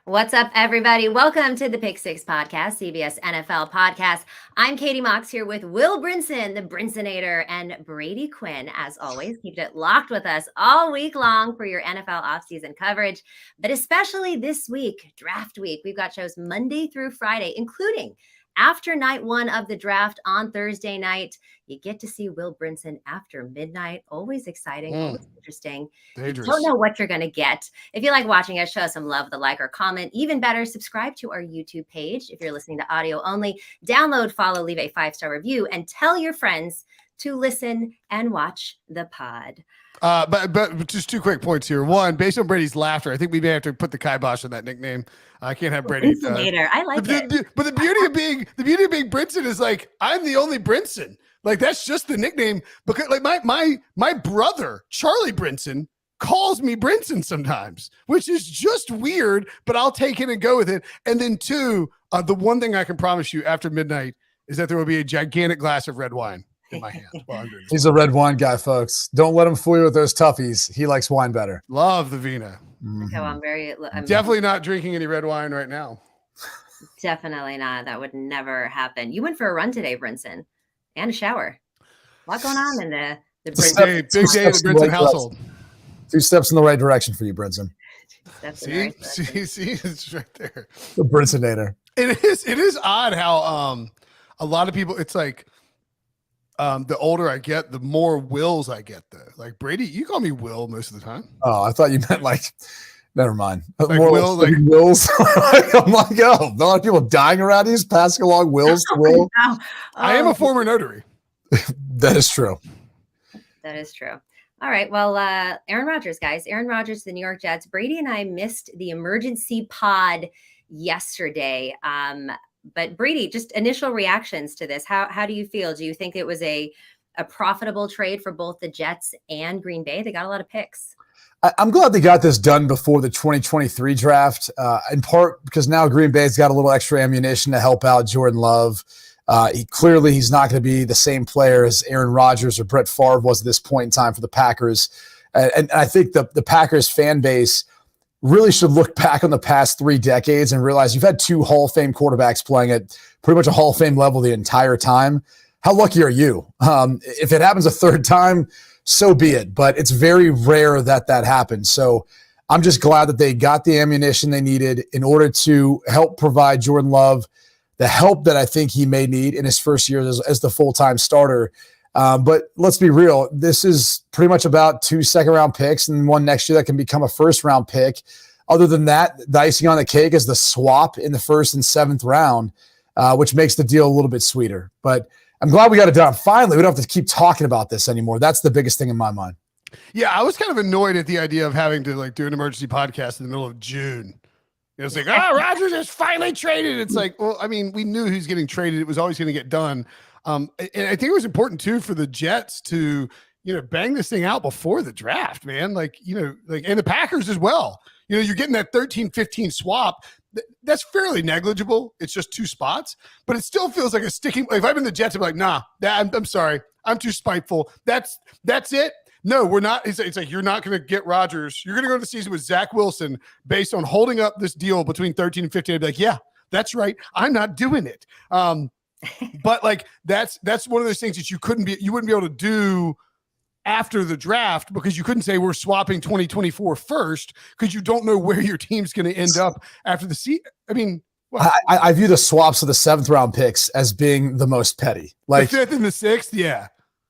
What's up, everybody? Welcome to the Pick Six Podcast, CBS NFL podcast. I'm Katie Mox here with Will Brinson, the Brinsonator, and Brady Quinn. As always, keep it locked with us all week long for your NFL offseason coverage, but especially this week, draft week. We've got shows Monday through Friday, including after night one of the draft on Thursday night. You get to see Will Brinson after midnight. Always exciting, always interesting. Dangerous. You don't know what you're going to get. If you like watching us, show us some love with a like or comment. Even better, subscribe to our YouTube page. If you're listening to audio only, download, follow, leave a 5-star review, and tell your friends to listen and watch the pod. But just two quick points here. One, based on Brady's laughter, I think we may have to put the kibosh on that nickname. I can't have Brady. I like it. But the beauty of being Brinson is like I'm the only Brinson. Like that's just the nickname because like my brother Charlie Brinson calls me Brinson sometimes, which is just weird. But I'll take it and go with it. And then two, the one thing I can promise you after midnight is that there will be a gigantic glass of red wine in my hand. He's a red wine guy, folks. Don't let him fool you with those toughies. He likes wine better. Love the Vina. So I'm definitely not drinking any red wine right now. Definitely not. That would never happen. You went for a run today, Brinson, and a shower. A lot going on in the Brinson. Big day in the Brinson household. 2 steps in the right direction for you, Brinson. See, it's right there. The Brinsonator. It is odd how a lot of people. It's like. The older I get, the more Wills I get though. Like Brady, you call me Will most of the time. Oh, I thought you meant like, never mind. Like more Will, like Wills. I'm like, oh, a lot of people dying around these passing along Wills to Will. I am a former notary. That is true. That is true. All right. Well, Aaron Rodgers, guys. Aaron Rodgers, the New York Jets. Brady and I missed the emergency pod yesterday. But Brady, just initial reactions to this. How do you feel? Do you think it was a profitable trade for both the Jets and Green Bay? They got a lot of picks. I'm glad they got this done before the 2023 draft, in part because now Green Bay's got a little extra ammunition to help out Jordan Love. He's not going to be the same player as Aaron Rodgers or Brett Favre was at this point in time for the Packers. And I think the Packers fan base really should look back on the past 3 decades and realize you've had 2 Hall of Fame quarterbacks playing at pretty much a Hall of Fame level the entire time. How lucky are you? If it happens a 3rd time, so be it. But it's very rare that happens. So I'm just glad that they got the ammunition they needed in order to help provide Jordan Love the help that I think he may need in his first year as the full-time starter. But let's be real. This is pretty much about 2 second-round picks and one next year that can become a first-round pick. Other than that, the icing on the cake is the swap in the 1st and 7th round, which makes the deal a little bit sweeter. But I'm glad we got it done. Finally, we don't have to keep talking about this anymore. That's the biggest thing in my mind. Yeah, I was kind of annoyed at the idea of having to like do an emergency podcast in the middle of June. It was like, Rodgers is finally traded. It's like, well, I mean, we knew he was getting traded. It was always going to get done. And I think it was important too for the Jets to, bang this thing out before the draft, man. And the Packers as well. You're getting that 13-15 swap. That's fairly negligible. It's just 2 spots, but it still feels like a sticking. If I'm in the Jets, I'm like, nah, I'm sorry. I'm too spiteful. That's it. No, we're not. It's like, you're not going to get Rodgers. You're going to go to the season with Zach Wilson based on holding up this deal between 13 and 15. I'd be like, yeah, that's right. I'm not doing it. But like that's one of those things that you wouldn't be able to do after the draft because you couldn't say we're swapping 2024 first because you don't know where your team's going to end up after the season. I mean, I view the swaps of the 7th round picks as being the most petty. Like the 5th and the 6th, yeah.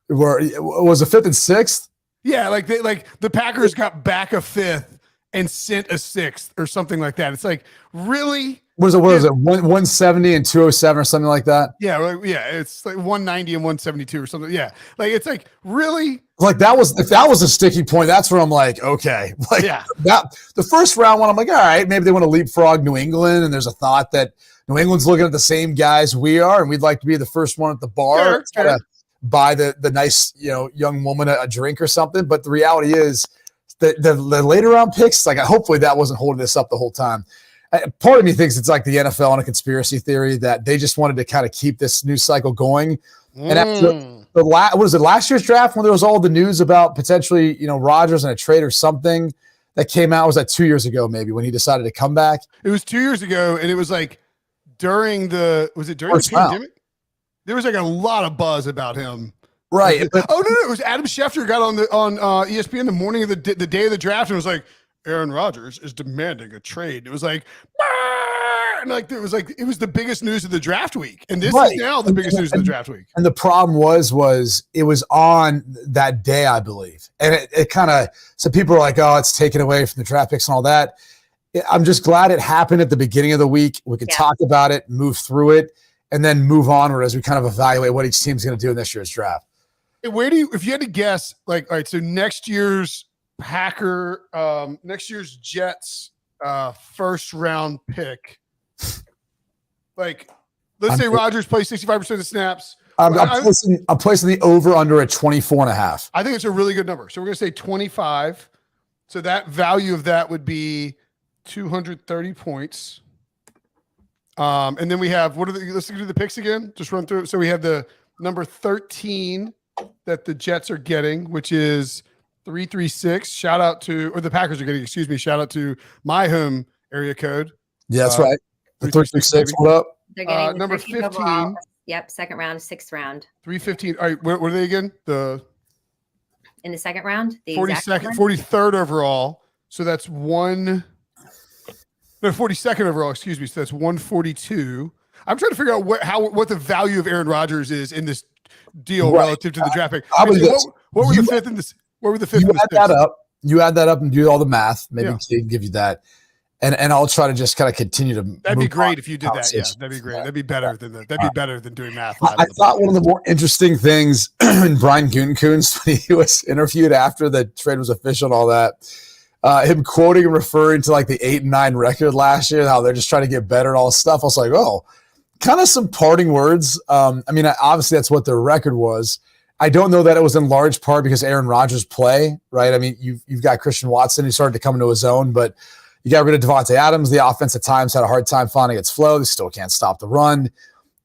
Was the 5th and 6th? Yeah, like the Packers got back a 5th and sent a 6th or something like that. It's like, really? What is it? 170 and 207 or something like that? Yeah, it's like 190 and 172 or something. Yeah, like it's like, really? Like if that was a sticky point, that's where I'm like, okay. Like that the first round one, I'm like, all right, maybe they want to leapfrog New England, and there's a thought that New England's looking at the same guys we are, and we'd like to be the first one at the bar. Sure. Buy the nice young woman a drink or something. But the reality is that the later round picks, like hopefully that wasn't holding this up the whole time. Part of me thinks it's like the NFL on a conspiracy theory that they just wanted to kind of keep this news cycle going. And after last year's draft when there was all the news about potentially Rodgers and a trade or something, that came out? Was that 2 years ago, maybe, when he decided to come back? It was 2 years ago, and it was like during the pandemic? There was like a lot of buzz about him. Right. But, no, it was Adam Schefter got on ESPN the morning of the day of the draft and was like, Aaron Rodgers is demanding a trade. It was like, and like it was the biggest news of the draft week, and this is now the biggest news of the draft week. And the problem was it was on that day, I believe, and it kind of, so people are like, oh, it's taken away from the draft picks and all that. I'm just glad it happened at the beginning of the week. We could talk about it, move through it, and then move onward as we kind of evaluate what each team's going to do in this year's draft. Where do you, if you had to guess, like, all right, so next year's Jets first round pick, like, let's say Rodgers plays 65% of the snaps. I'm placing the over under at 24.5. I think it's a really good number. So we're going to say 25. So that value of that would be 230 points. And then we have, let's do the picks again. Just run through. So we have the number 13 that the Jets are getting, which is 336. Shout out to, or the Packers are getting, excuse me. Shout out to my home area code. Yeah, that's right. The 336. What up? They're getting number 15. Overall. Yep. Second round, sixth round. 315. All right. What are they again? In the second round, the 42nd, 43rd overall. So that's 42nd overall. Excuse me. So that's 142. I'm trying to figure out what the value of Aaron Rodgers is in this deal relative to the draft pick. What were the fifth in this? What were the fifth? You add that up and do all the math. Maybe Kate give you that, and I'll try to just kind of continue to. That'd be great if you did that. Yeah, that'd be great. That'd be better than doing math. I thought one of the more interesting things in Brian Gutekunst, when he was interviewed after the trade was official and all that, him quoting and referring to like the 8-9 record last year, how they're just trying to get better and all this stuff. I was like, oh, kind of some parting words. I mean, obviously that's what their record was. I don't know that it was in large part because Aaron Rodgers' play, right? I mean, you've got Christian Watson who started to come into his own, but you got rid of Devontae Adams. The offense at times had a hard time finding its flow. They still can't stop the run.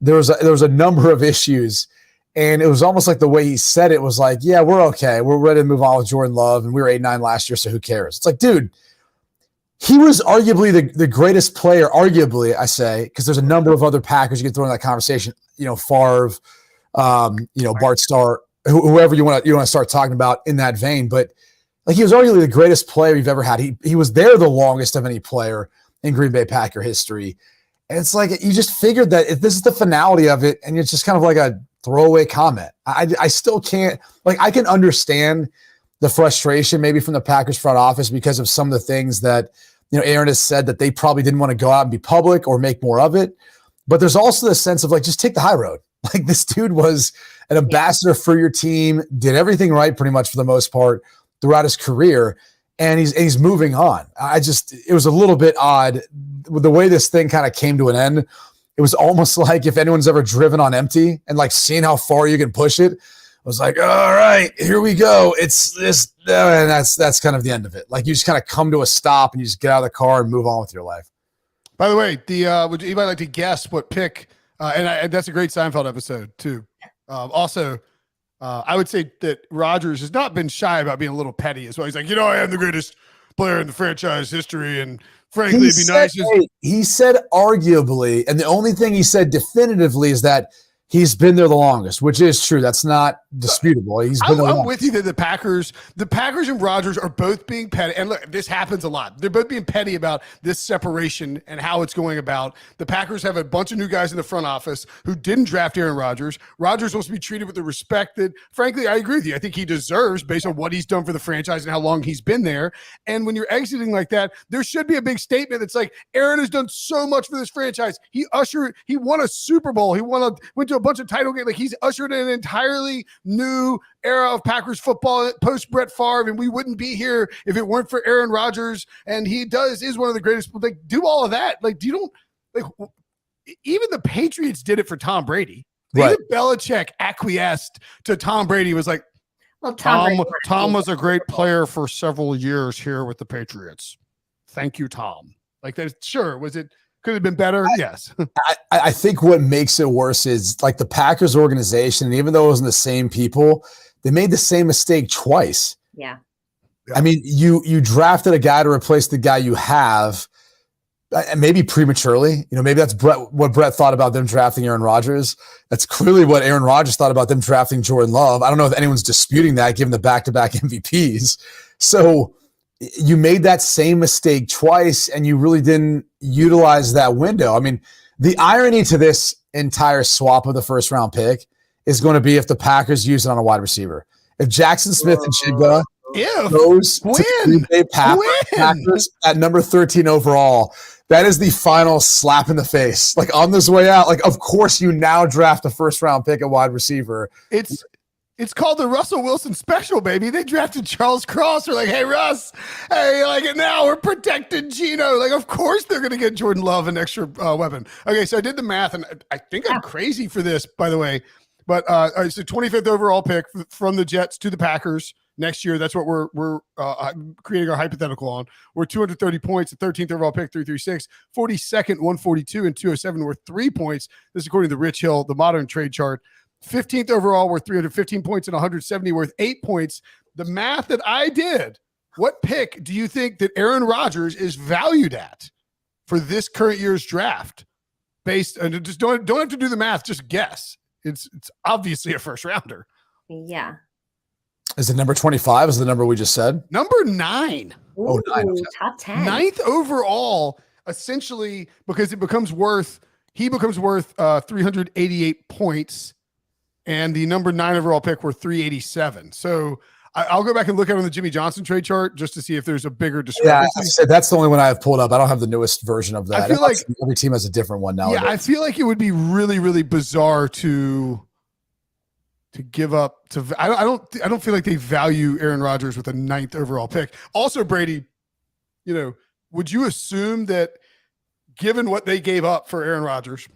There was a number of issues, and it was almost like the way he said it was like, yeah, we're okay. We're ready to move on with Jordan Love, and we were 8-9 last year, so who cares? It's like, dude, he was arguably the greatest player, arguably, I say, because there's a number of other Packers you can throw in that conversation, Favre, Bart Starr, whoever you want to start talking about in that vein. But like, he was arguably the greatest player you've ever had. He was there the longest of any player in Green Bay Packer history. And it's like, you just figured that if this is the finality of it, and it's just kind of like a throwaway comment. I still can't, like, I can understand the frustration maybe from the Packers front office because of some of the things that, Aaron has said that they probably didn't want to go out and be public or make more of it. But there's also the sense of like, just take the high road. Like, this dude was an ambassador for your team, did everything right pretty much for the most part throughout his career, and he's moving on. It was a little bit odd with the way this thing kind of came to an end. It was almost like if anyone's ever driven on empty and like seeing how far you can push it, I was like, all right, here we go. It's this, and that's kind of the end of it. Like, you just kind of come to a stop and you just get out of the car and move on with your life. By the way, would anybody like to guess what pick? And that's a great Seinfeld episode too. Also, I would say that Rodgers has not been shy about being a little petty as well. He's like, I am the greatest player in the franchise history, and frankly, it'd be nice. He said arguably, and the only thing he said definitively is that he's been there the longest, which is true. That's not disputable. He's been there the longest. I'm with you that the Packers and Rodgers are both being petty. And look, this happens a lot. They're both being petty about this separation and how it's going about. The Packers have a bunch of new guys in the front office who didn't draft Aaron Rodgers. Rodgers wants to be treated with the respect that, frankly, I agree with you. I think he deserves based on what he's done for the franchise and how long he's been there. And when you're exiting like that, there should be a big statement that's like, Aaron has done so much for this franchise. He won a Super Bowl. He went to a bunch of title games. Like, he's ushered in an entirely new era of Packers football post Brett Favre, and we wouldn't be here if it weren't for Aaron Rodgers. And he is one of the greatest. Like, do all of that. Like, even the Patriots did it for Tom Brady. Right. Even Belichick acquiesced to Tom Brady. Was like, well, Tom was a great player for several years here with the Patriots. Thank you, Tom. Like, that. Sure, was it? Could have been better. Yes. I think what makes it worse is like the Packers organization, and even though it wasn't the same people, they made the same mistake twice. Yeah. I mean, you drafted a guy to replace the guy you have, and maybe prematurely. Maybe that's what Brett thought about them drafting Aaron Rodgers. That's clearly what Aaron Rodgers thought about them drafting Jordan Love. I don't know if anyone's disputing that, given the back-to-back MVPs. So you made that same mistake twice, and you really didn't utilize that window. I mean, the irony to this entire swap of the first-round pick is going to be if the Packers use it on a wide receiver. If Jackson Smith and Jigba goes to the Green Bay Packers at number 13 overall, that is the final slap in the face. Like, on this way out, like, of course you now draft a first-round pick at wide receiver. It's called the Russell Wilson special, baby. They drafted Charles Cross. They're like, hey, Russ, hey, like, now we're protecting Geno. Like, of course they're going to get Jordan Love an extra weapon. Okay, so I did the math, and I think I'm crazy for this, by the way. But it's the 25th overall pick from the Jets to the Packers next year. That's what we're creating our hypothetical on. We're 230 points, the 13th overall pick, 336, 42nd, 142, and 207 worth 3 points. This is according to the Rich Hill, the modern trade chart. 15th overall worth 315 points and 170 worth 8 points. The math that I did, what pick do you think that Aaron Rodgers is valued at for this current year's draft? Based on, just don't have to do the math, just guess. It's obviously a first rounder. Yeah. Is it number 25? Is the number we just said? Number 9. Ooh, 9. Okay. Top 10. 9th overall, essentially, because he becomes worth 388 points, and the number 9 overall pick were 387. So I'll go back and look at it on the Jimmy Johnson trade chart just to see if there's a bigger discrepancy. Yeah, I said that's the only one I have pulled up. I don't have the newest version of that. I feel like every team has a different one now. Yeah, I feel like it would be really, really bizarre to give up to. I don't feel like they value Aaron Rodgers with a 9th overall pick. Also, Brady, would you assume that given what they gave up for Aaron Rodgers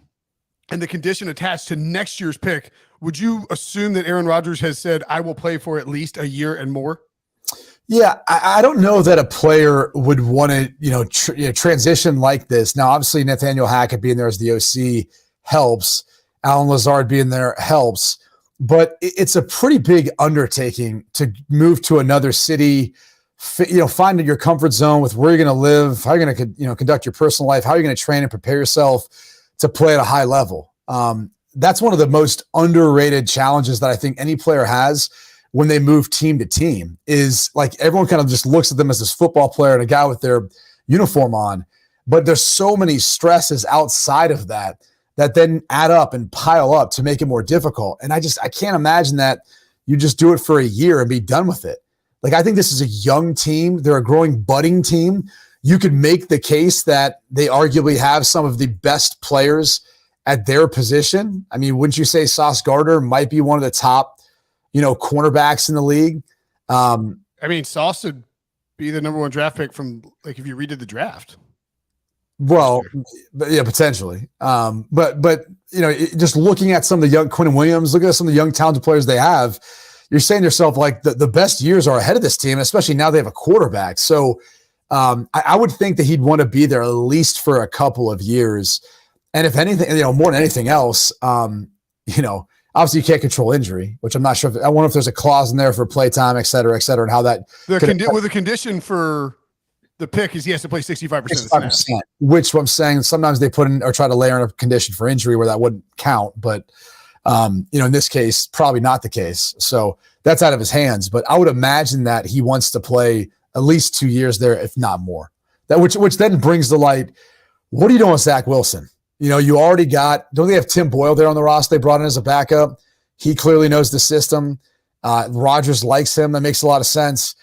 and the condition attached to next year's pick, would you assume that Aaron Rodgers has said, I will play for at least a year and more? Yeah, I don't know that a player would want to, transition like this. Now, obviously, Nathaniel Hackett being there as the OC helps. Alan Lazard being there helps. But it's a pretty big undertaking to move to another city, find your comfort zone with where you're going to live, how you're going to conduct your personal life, how you're going to train and prepare yourself to play at a high level. That's one of the most underrated challenges that I think any player has when they move team to team, is like everyone kind of just looks at them as this football player and a guy with their uniform on. But there's so many stresses outside of that then add up and pile up to make it more difficult. And I can't imagine that you just do it for a year and be done with it. Like, I think this is a young team. They're a growing, budding team. You could make the case that they arguably have some of the best players at their position. I mean, wouldn't you say Sauce Gardner might be one of the top, cornerbacks in the league? I mean, Sauce would be the number 1 draft pick from, like, if you redid the draft. Well, yeah, potentially. But just looking at some of the young Quinn Williams, looking at some of the young talented players they have, you're saying to yourself, like, the best years are ahead of this team, especially now they have a quarterback. So I would think that he'd want to be there at least for a couple of years. And if anything, more than anything else, obviously you can't control injury, which I'm not sure. I wonder if there's a clause in there for playtime, et cetera, and how that. With the condition for the pick is he has to play 65% of the snaps. Which I'm saying sometimes they put in or try to layer in a condition for injury where that wouldn't count. But, in this case, probably not the case. So that's out of his hands. But I would imagine that he wants to play at least 2 years there, if not more. That which then brings to light, what are you doing with Zach Wilson? You already don't they have Tim Boyle there on the roster they brought in as a backup? He clearly knows the system. Rodgers likes him. That makes a lot of sense.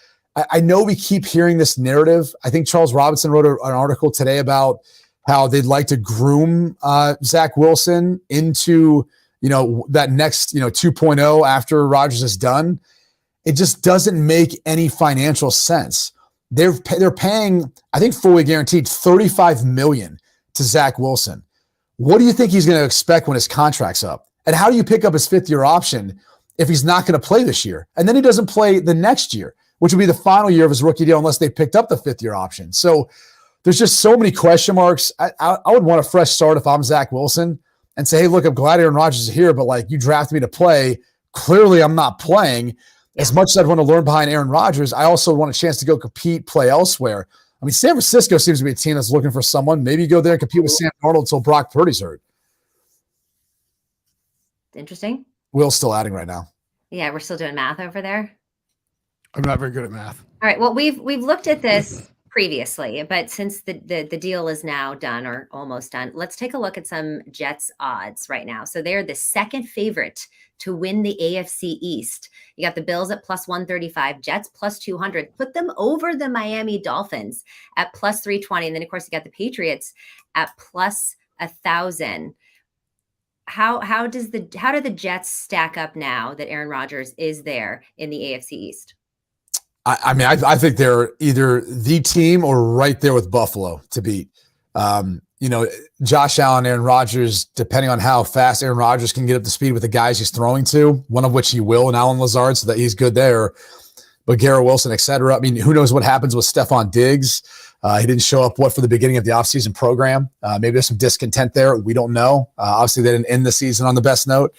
I know we keep hearing this narrative. I think Charles Robinson wrote an article today about how they'd like to groom Zach Wilson into, that next, 2.0 after Rodgers is done. It just doesn't make any financial sense. They're paying, I think fully guaranteed, $35 million to Zach Wilson. What do you think he's going to expect when his contract's up? And how do you pick up his 5th-year option if he's not going to play this year? And then he doesn't play the next year, which would be the final year of his rookie deal unless they picked up the 5th-year option. So there's just so many question marks. I would want a fresh start if I'm Zach Wilson and say, hey, look, I'm glad Aaron Rodgers is here, but like, you drafted me to play. Clearly I'm not playing. As much as I'd want to learn behind Aaron Rodgers, I also want a chance to go compete, play elsewhere. I mean, San Francisco seems to be a team that's looking for someone. Maybe go there and compete with Sam Darnold until Brock Purdy's hurt. Interesting. Will's still adding right now. Yeah, we're still doing math over there. I'm not very good at math. All right. Well, we've looked at this previously, but since the deal is now done or almost done, let's take a look at some Jets odds right now. So they're the second favorite to win the AFC East. You got the Bills at plus 135, Jets plus 200. Put them over the Miami Dolphins at plus 320. And then, of course, you got the Patriots at plus 1,000. How do the Jets stack up now that Aaron Rodgers is there in the AFC East? I mean, I think they're either the team or right there with Buffalo to beat. Josh Allen, Aaron Rodgers, depending on how fast Aaron Rodgers can get up to speed with the guys he's throwing to, one of which he will, and Alan Lazard, so that he's good there. But Garrett Wilson, et cetera. I mean, who knows what happens with Stephon Diggs? He didn't show up for the beginning of the offseason program. Maybe there's some discontent there. We don't know. Obviously, they didn't end the season on the best note.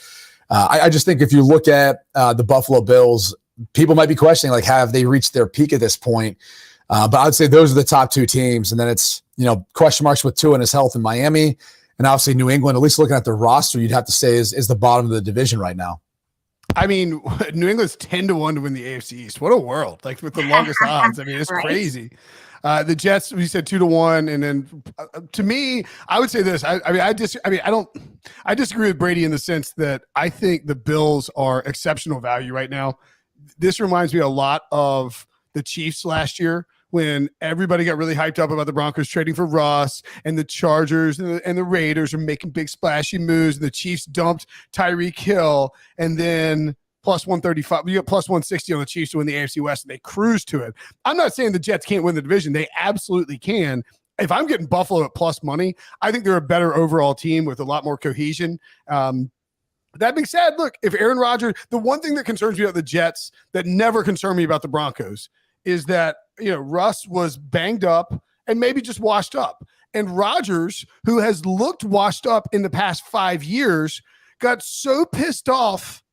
I just think if you look at the Buffalo Bills, people might be questioning, like, have they reached their peak at this point? But I'd say those are the top two teams. And then it's, question marks with Tua and his health in Miami. And obviously New England, at least looking at the roster, you'd have to say is the bottom of the division right now. I mean, New England's 10-1 to win the AFC East. What a world. Like, with the longest odds. I mean, it's crazy. The Jets, we said 2-1. And then to me, I would say this. I disagree with Brady in the sense that I think the Bills are exceptional value right now. This reminds me a lot of the Chiefs last year when everybody got really hyped up about the Broncos trading for Russ, and the Chargers and the Raiders are making big splashy moves, and the Chiefs dumped Tyreek Hill, and then plus 135, you got plus 160 on the Chiefs to win the AFC West, and they cruise to it. I'm not saying the Jets can't win the division. They absolutely can. If I'm getting Buffalo at plus money, I think they're a better overall team with a lot more cohesion. That being said, look, if Aaron Rodgers, the one thing that concerns me about the Jets that never concerned me about the Broncos is that, Russ was banged up and maybe just washed up. And Rodgers, who has looked washed up in the past 5 years, got so pissed off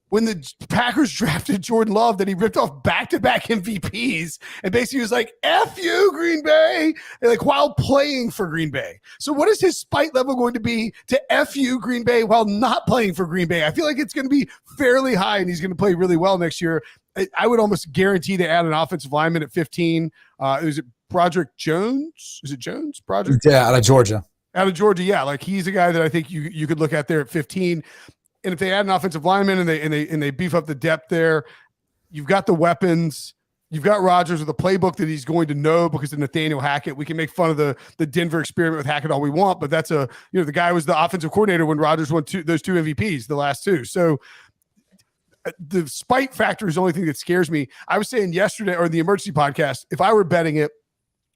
when the Packers drafted Jordan Love that he ripped off back-to-back MVPs and basically was like, F you, Green Bay, and while playing for Green Bay. So what is his spite level going to be to F you, Green Bay, while not playing for Green Bay? I feel like it's going to be fairly high, and he's going to play really well next year. I would almost guarantee they add an offensive lineman at 15. Is it Broderick Jones? Is it Jones? Broderick? Yeah, out of Georgia. Out of Georgia, yeah. Like, he's a guy that I think you could look at there at 15. And if they add an offensive lineman and they beef up the depth there, you've got the weapons. You've got Rodgers with a playbook that he's going to know because of Nathaniel Hackett. We can make fun of the Denver experiment with Hackett all we want, but that's the guy was the offensive coordinator when Rodgers won those two MVPs, the last two. So the spite factor is the only thing that scares me. I was saying yesterday, or the emergency podcast, if I were betting it,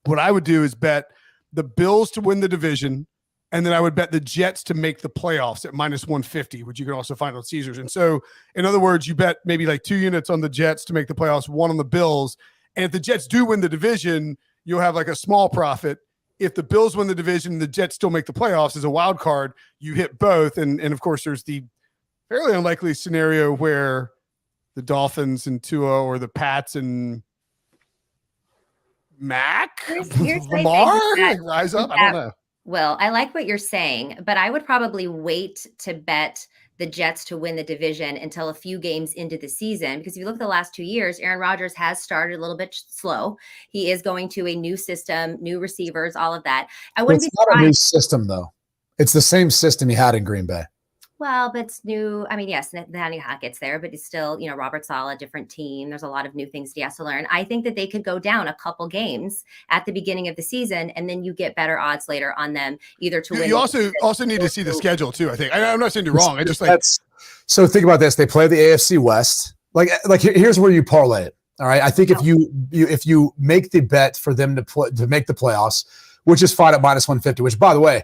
what I would do is bet the Bills to win the division, and then I would bet the Jets to make the playoffs at minus 150, which you can also find on Caesars. And so, in other words, you bet maybe like 2 units on the Jets to make the playoffs, 1 on the Bills. And if the Jets do win the division, you'll have like a small profit. If the Bills win the division and the Jets still make the playoffs as a wild card, you hit both. And of course, there's the fairly unlikely scenario where the Dolphins and Tua, or the Pats and Mac, Lamar rise up. I don't know. Well, I like what you're saying, but I would probably wait to bet the Jets to win the division until a few games into the season, because if you look at the last 2 years, Aaron Rodgers has started a little bit slow. He is going to a new system, new receivers, all of that. I wouldn't be surprised. It's not a new system, though. It's the same system he had in Green Bay. Well, but it's new. I mean, yes, Nathaniel Hackett's there, but it's still, Robert Saleh, different team. There's a lot of new things he has to learn. I think that they could go down a couple games at the beginning of the season, and then you get better odds later on them either to win. You also need to see the schedule too. I think I'm not saying you're wrong. I just so think about this. They play the AFC West. Like here's where you parlay it. All right. I think if you make the bet for them to make the playoffs, which is fine at minus 150, which, by the way,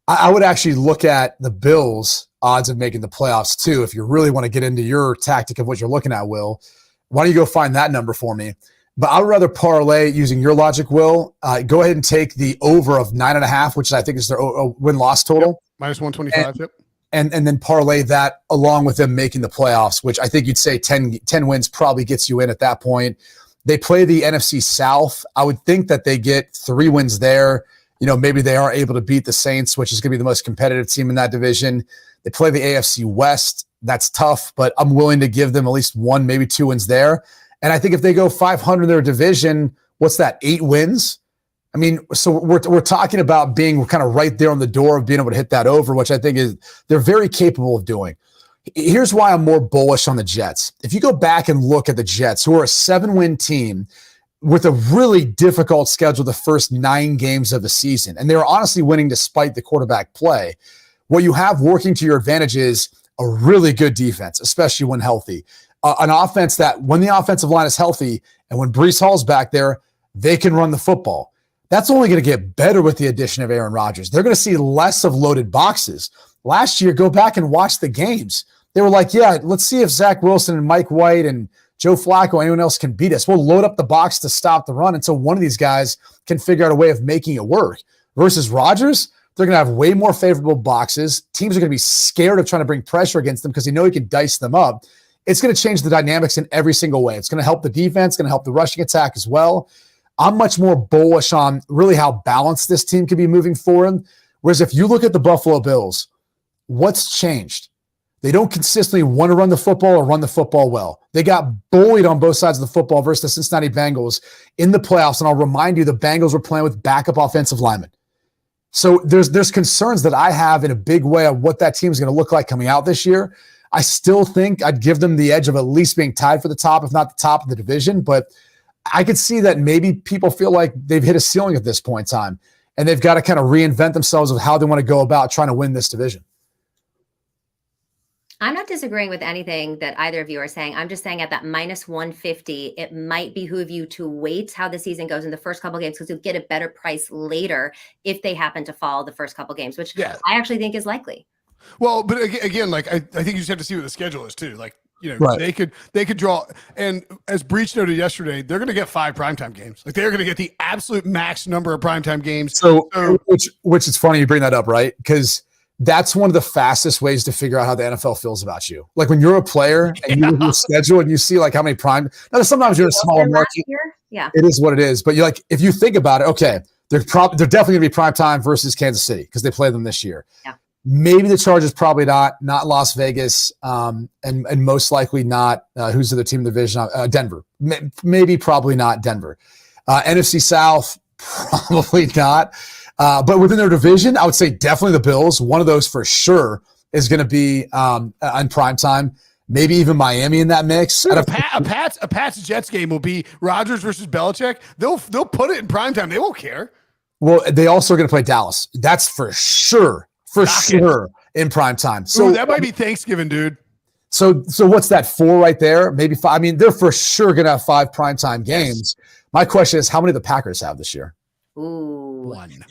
I would actually look at the Bills' odds of making the playoffs too. If you really want to get into your tactic of what you're looking at, Will, why don't you go find that number for me? But I would rather parlay using your logic, Will. Go ahead and take the over of 9.5, which I think is their win-loss total. Yep. Minus 125. and then parlay that along with them making the playoffs, which I think you'd say 10 wins probably gets you in at that point. They play the NFC South. I would think that they get 3 wins there. Maybe they are able to beat the Saints, which is going to be the most competitive team in that division. They play the AFC West. That's tough, but I'm willing to give them at least 1, maybe 2 wins there. And I think if they go 500 in their division, what's that, 8 wins? I mean, so we're talking about being kind of right there on the door of being able to hit that over, which I think is they're very capable of doing. Here's why I'm more bullish on the Jets. If you go back and look at the Jets, who are a 7-win team with a really difficult schedule the first 9 games of the season, and they were honestly winning despite the quarterback play, what you have working to your advantage is a really good defense, especially when healthy. An offense that when the offensive line is healthy and when Breece Hall's back there, they can run the football. That's only going to get better with the addition of Aaron Rodgers. They're going to see less of loaded boxes. Last year, go back and watch the games. They were like, yeah, let's see if Zach Wilson and Mike White and Joe Flacco, anyone else can beat us. We'll load up the box to stop the run until one of these guys can figure out a way of making it work. Versus Rodgers, they're going to have way more favorable boxes. Teams are going to be scared of trying to bring pressure against them because they know he can dice them up. It's going to change the dynamics in every single way. It's going to help the defense, going to help the rushing attack as well. I'm much more bullish on really how balanced this team can be moving forward. Whereas if you look at the Buffalo Bills, what's changed? They don't consistently want to run the football or run the football well. They got bullied on both sides of the football versus the Cincinnati Bengals in the playoffs. And I'll remind you, the Bengals were playing with backup offensive linemen. So there's concerns that I have in a big way of what that team is going to look like coming out this year. I still think I'd give them the edge of at least being tied for the top, if not the top of the division. But I could see that maybe people feel like they've hit a ceiling at this point in time, and they've got to kind of reinvent themselves of how they want to go about trying to win this division. I'm not disagreeing with anything that either of you are saying. I'm just saying at that minus 150, it might behoove you to wait how the season goes in the first couple games because you'll get a better price later if they happen to fall the first couple games, which I actually think is likely. Well, but again, like I think you just have to see what the schedule is too. Like, they could draw, and as Breach noted yesterday, they're going to get 5 primetime games. Like they're going to get the absolute max number of primetime games. So which is funny you bring that up, right? Because that's one of the fastest ways to figure out how the NFL feels about you. Like when you're a player and you look at your schedule and you see like how many prime. Now sometimes you're in a smaller market. Yeah, it is what it is. But you're like, if you think about it, okay, they're definitely going to be primetime versus Kansas City because they play them this year. Yeah. Maybe the Chargers, probably not Las Vegas, and most likely not. Who's the other team in the division? Denver. Maybe, probably not Denver. NFC South, probably not. But within their division, I would say definitely the Bills. One of those for sure is going to be on prime time. Maybe even Miami in that mix. Dude, a Pats Jets game will be Rodgers versus Belichick. They'll put it in prime time. They won't care. Well, they also are going to play Dallas. That's for sure. In prime time. So that might be Thanksgiving, dude. So what's that, 4 right there? Maybe 5. I mean, they're for sure going to have 5 primetime games. Yes. My question is, how many do the Packers have this year? Ooh. 1.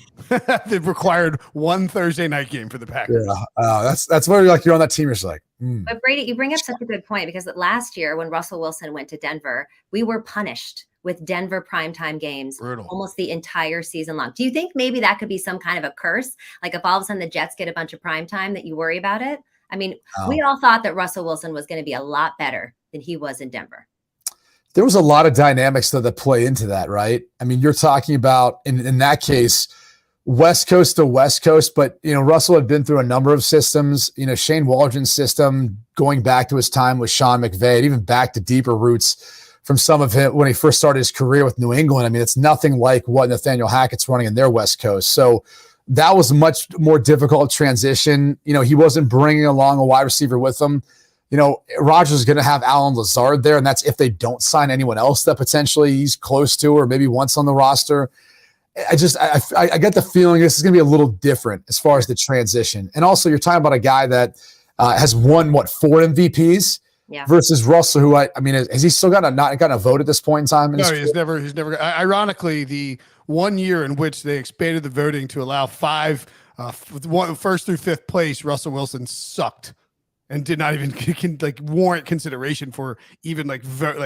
They've required 1 Thursday night game for the Packers. Yeah, that's where you're on that team. You're just like, But Brady, you bring up such a good point because last year when Russell Wilson went to Denver, we were punished with Denver primetime games almost the entire season long. Do you think maybe that could be some kind of a curse? Like if all of a sudden the Jets get a bunch of primetime that you worry about it? I mean, we all thought that Russell Wilson was going to be a lot better than he was in Denver. There was a lot of dynamics though that play into that, right? I mean, you're talking about in that case, West Coast to West Coast, but Russell had been through a number of systems. Shane Waldron's system, going back to his time with Sean McVay, and even back to deeper roots from some of him when he first started his career with New England. I mean, it's nothing like what Nathaniel Hackett's running in their West Coast. So that was a much more difficult transition. He wasn't bringing along a wide receiver with him. Rodgers is going to have Allen Lazard there, and that's if they don't sign anyone else that potentially he's close to or maybe once on the roster. I get the feeling this is going to be a little different as far as the transition. And also, you're talking about a guy that has won, 4 MVPs? Yeah. Versus Russell, who I mean, has he still not gotten a vote at this point in time? No, he's never. Ironically, the 1 year in which they expanded the voting to allow 5 first through 5th place, Russell Wilson sucked and did not even warrant consideration for even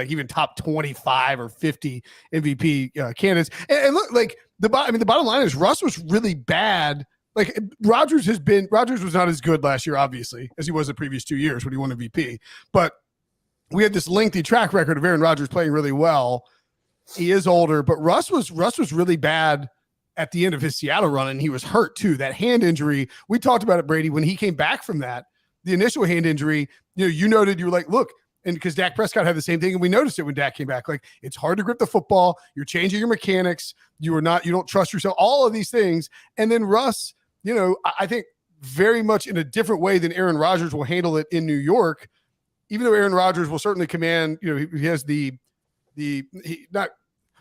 even top 25 or 50 MVP candidates. And look, the bottom line is Russ was really bad. like Rodgers was not as good last year, obviously, as he was the previous 2 years when he won MVP. But we had this lengthy track record of Aaron Rodgers playing really well. He is older, but Russ was really bad at the end of his Seattle run, and he was hurt too. That hand injury, we talked about it, Brady, when he came back from that, the initial hand injury, you noted, you were like, look, and because Dak Prescott had the same thing, and we noticed it when Dak came back. Like, it's hard to grip the football. You're changing your mechanics. You don't trust yourself. All of these things. And then Russ, I think very much in a different way than Aaron Rodgers will handle it in New York. Even though Aaron Rodgers will certainly command, he has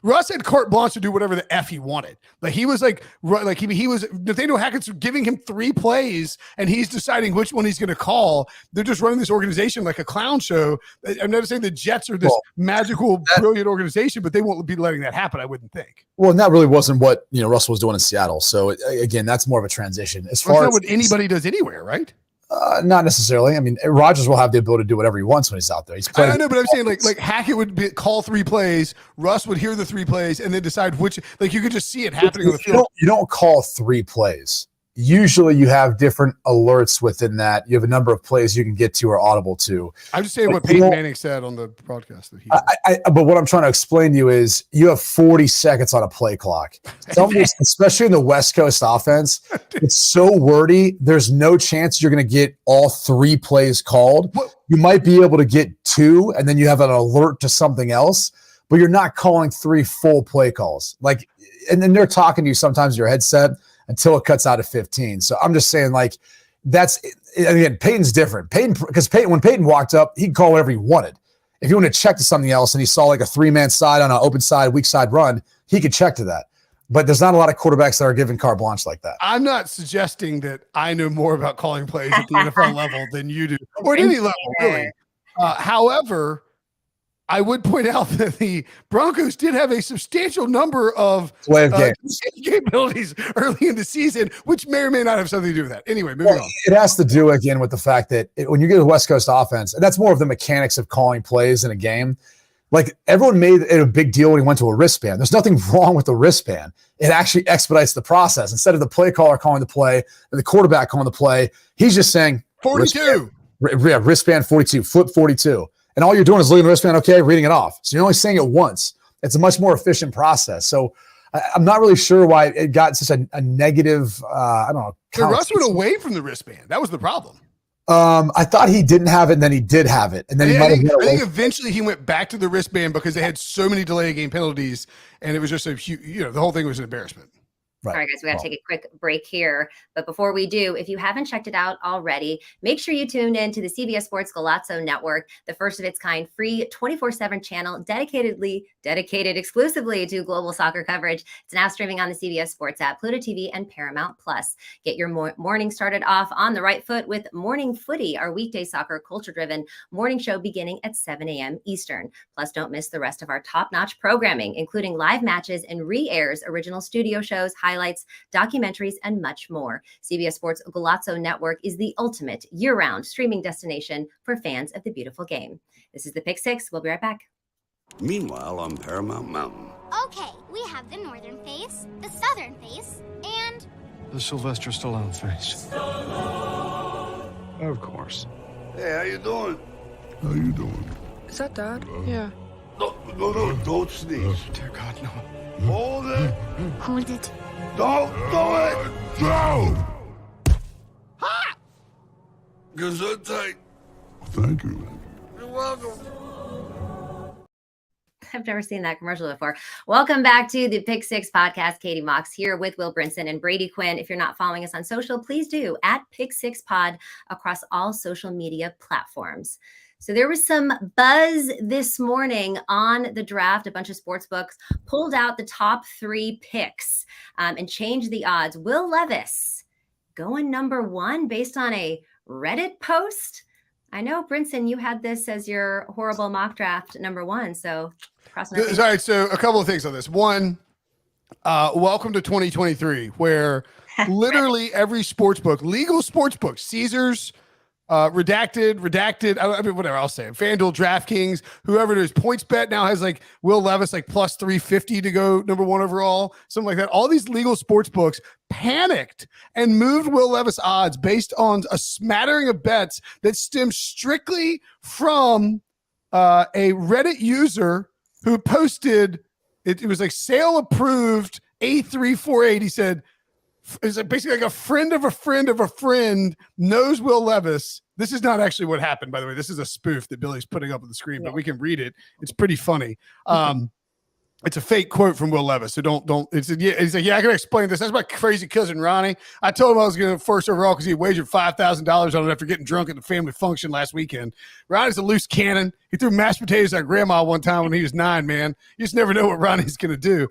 Russ had carte blanche to do whatever the F he wanted. Like he was he was Nathaniel Hackett's giving him 3 plays and he's deciding which one he's going to call. They're just running this organization like a clown show. I'm not saying the Jets are this magical, brilliant organization, but they won't be letting that happen, I wouldn't think. Well, and that really wasn't what Russell was doing in Seattle. So again, that's more of a transition. As far as what anybody does anywhere, right? Not necessarily. I mean, Rodgers will have the ability to do whatever he wants when he's out there. He's playing. I know, but I'm saying like Hackett would call 3 plays. Russ would hear the 3 plays and then decide which. Like you could just see it happening on the field. You don't call 3 plays. Usually, you have different alerts within that. You have a number of plays you can get to or audible to. I'm just saying what Peyton Manning said on the broadcast that he. But what I'm trying to explain to you is you have 40 seconds on a play clock. Especially in the West Coast offense, it's so wordy. There's no chance you're going to get all 3 plays called. You might be able to get 2, and then you have an alert to something else, but you're not calling 3 full play calls. And then they're talking to you sometimes in your headset until it cuts out at 15. So I'm just saying, that's again, Peyton's different. Because when Peyton walked up, he could call whatever he wanted. If he wanted to check to something else and he saw like a 3-man side on an open side, weak side run, he could check to that. But there's not a lot of quarterbacks that are given carte blanche like that. I'm not suggesting that I know more about calling plays at the NFL level than you do, or at any level, really. However, I would point out that the Broncos did have a substantial number of game penalties early in the season, which may or may not have something to do with that. Anyway, moving on. It has to do, again, with the fact that when you get a West Coast offense, and that's more of the mechanics of calling plays in a game, like everyone made it a big deal when he went to a wristband. There's nothing wrong with the wristband. It actually expedites the process. Instead of the play caller calling the play and the quarterback calling the play, he's just saying 42. Wristband 42, flip 42. And all you're doing is looking at the wristband, okay, reading it off. So you're only saying it once. It's a much more efficient process. So I'm not really sure why it got such a negative, I don't know. So Russ went away from the wristband. That was the problem. I thought he didn't have it, and then he did have it. And then I think eventually he went back to the wristband because they had so many delay game penalties, and it was just a huge, the whole thing was an embarrassment. Right. All right, guys, we got to take a quick break here. But before we do, if you haven't checked it out already, make sure you tune in to the CBS Sports Golazo Network, the first of its kind, free 24/7 channel dedicated exclusively to global soccer coverage. It's now streaming on the CBS Sports app, Pluto TV, and Paramount Plus. Get your morning started off on the right foot with Morning Footy, our weekday soccer culture-driven morning show beginning at 7 a.m. Eastern. Plus, don't miss the rest of our top-notch programming, including live matches and re-airs, original studio shows, highlights, documentaries, and much more. CBS Sports Golazo Network is the ultimate year-round streaming destination for fans of the beautiful game. This is the Pick Six. We'll be right back. Meanwhile, on Paramount Mountain. Okay, we have the northern face, the southern face, and the Sylvester Stallone face. Of course. Hey, how you doing? How you doing? Is that Dad? Yeah. No, don't sneeze. Dear God, no. Hold it. Hold it. Don't do it. No! Ha! Gesundheit. Thank you. You're welcome. I've never seen that commercial before. Welcome back to the Pick Six podcast. Katie Mox here with Will Brinson and Brady Quinn. If you're not following us on social, please do at Pick Six Pod across all social media platforms. So there was some buzz this morning on the draft. A bunch of sports books pulled out the top 3 picks and changed the odds. Will Levis going number 1 based on a Reddit post. I know, Brinson, you had this as your horrible mock draft number 1. So all right, so a couple of things on this. One, welcome to 2023, where literally every sports book, legal sports book, Caesars, redacted. I mean, whatever I'll say. FanDuel, DraftKings, whoever it is. PointsBet now has like Will Levis like plus 350 to go number 1 overall, something like that. All these legal sports books panicked and moved Will Levis odds based on a smattering of bets that stem strictly from a Reddit user who posted it was like sale approved A3488. He said, it's like basically like a friend of a friend of a friend knows Will Levis. This is not actually what happened, by the way. This is a spoof that Billy's putting up on the screen, but we can read it. It's pretty funny. It's a fake quote from Will Levis. So don't. He's like, yeah, I can explain this. That's my crazy cousin Ronnie. I told him I was going to first overall because he wagered $5,000 on it after getting drunk at the family function last weekend. Ronnie's a loose cannon. He threw mashed potatoes at grandma one time when he was 9. Man, you just never know what Ronnie's going to do.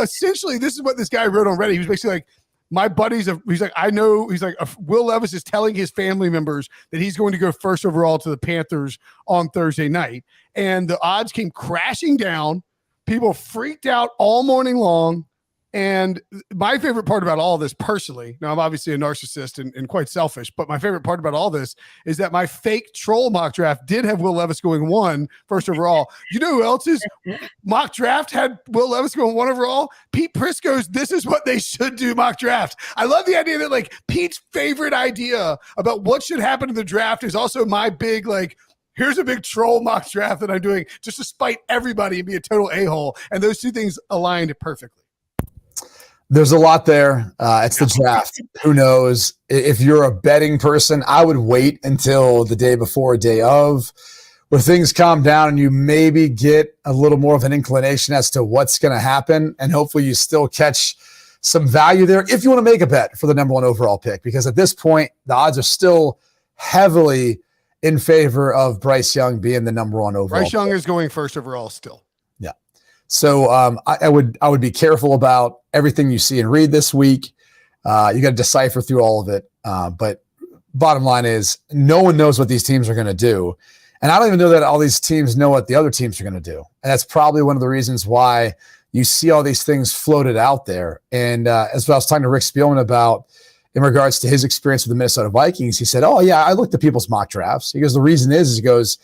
Essentially, this is what this guy wrote on Reddit. He was basically like, my buddies, he's like, I know, he's like, Will Levis is telling his family members that he's going to go first overall to the Panthers on Thursday night. And the odds came crashing down. People freaked out all morning long. And my favorite part about all this personally, now I'm obviously a narcissist and quite selfish, but my favorite part about all this is that my fake troll mock draft did have Will Levis going 1 first overall. You know who else's mock draft had Will Levis going 1 overall? Pete Prisco's This Is What They Should Do mock draft. I love the idea that like Pete's favorite idea about what should happen to the draft is also my big like, here's a big troll mock draft that I'm doing just to spite everybody and be a total a-hole. And those two things aligned perfectly. There's a lot there. It's the draft. Who knows? If you're a betting person, I would wait until the day before, day of, where things calm down and you maybe get a little more of an inclination as to what's going to happen. And hopefully you still catch some value there if you want to make a bet for the number 1 overall pick. Because at this point, the odds are still heavily in favor of Bryce Young being the number 1 overall. Bryce Young is going first overall still. Yeah. So I would be careful about everything you see and read this week. You got to decipher through all of it. But bottom line is no one knows what these teams are going to do. And I don't even know that all these teams know what the other teams are going to do. And that's probably one of the reasons why you see all these things floated out there. And as I was talking to Rick Spielman about in regards to his experience with the Minnesota Vikings, he said, oh, yeah, I looked at people's mock drafts. He goes, the reason is he goes,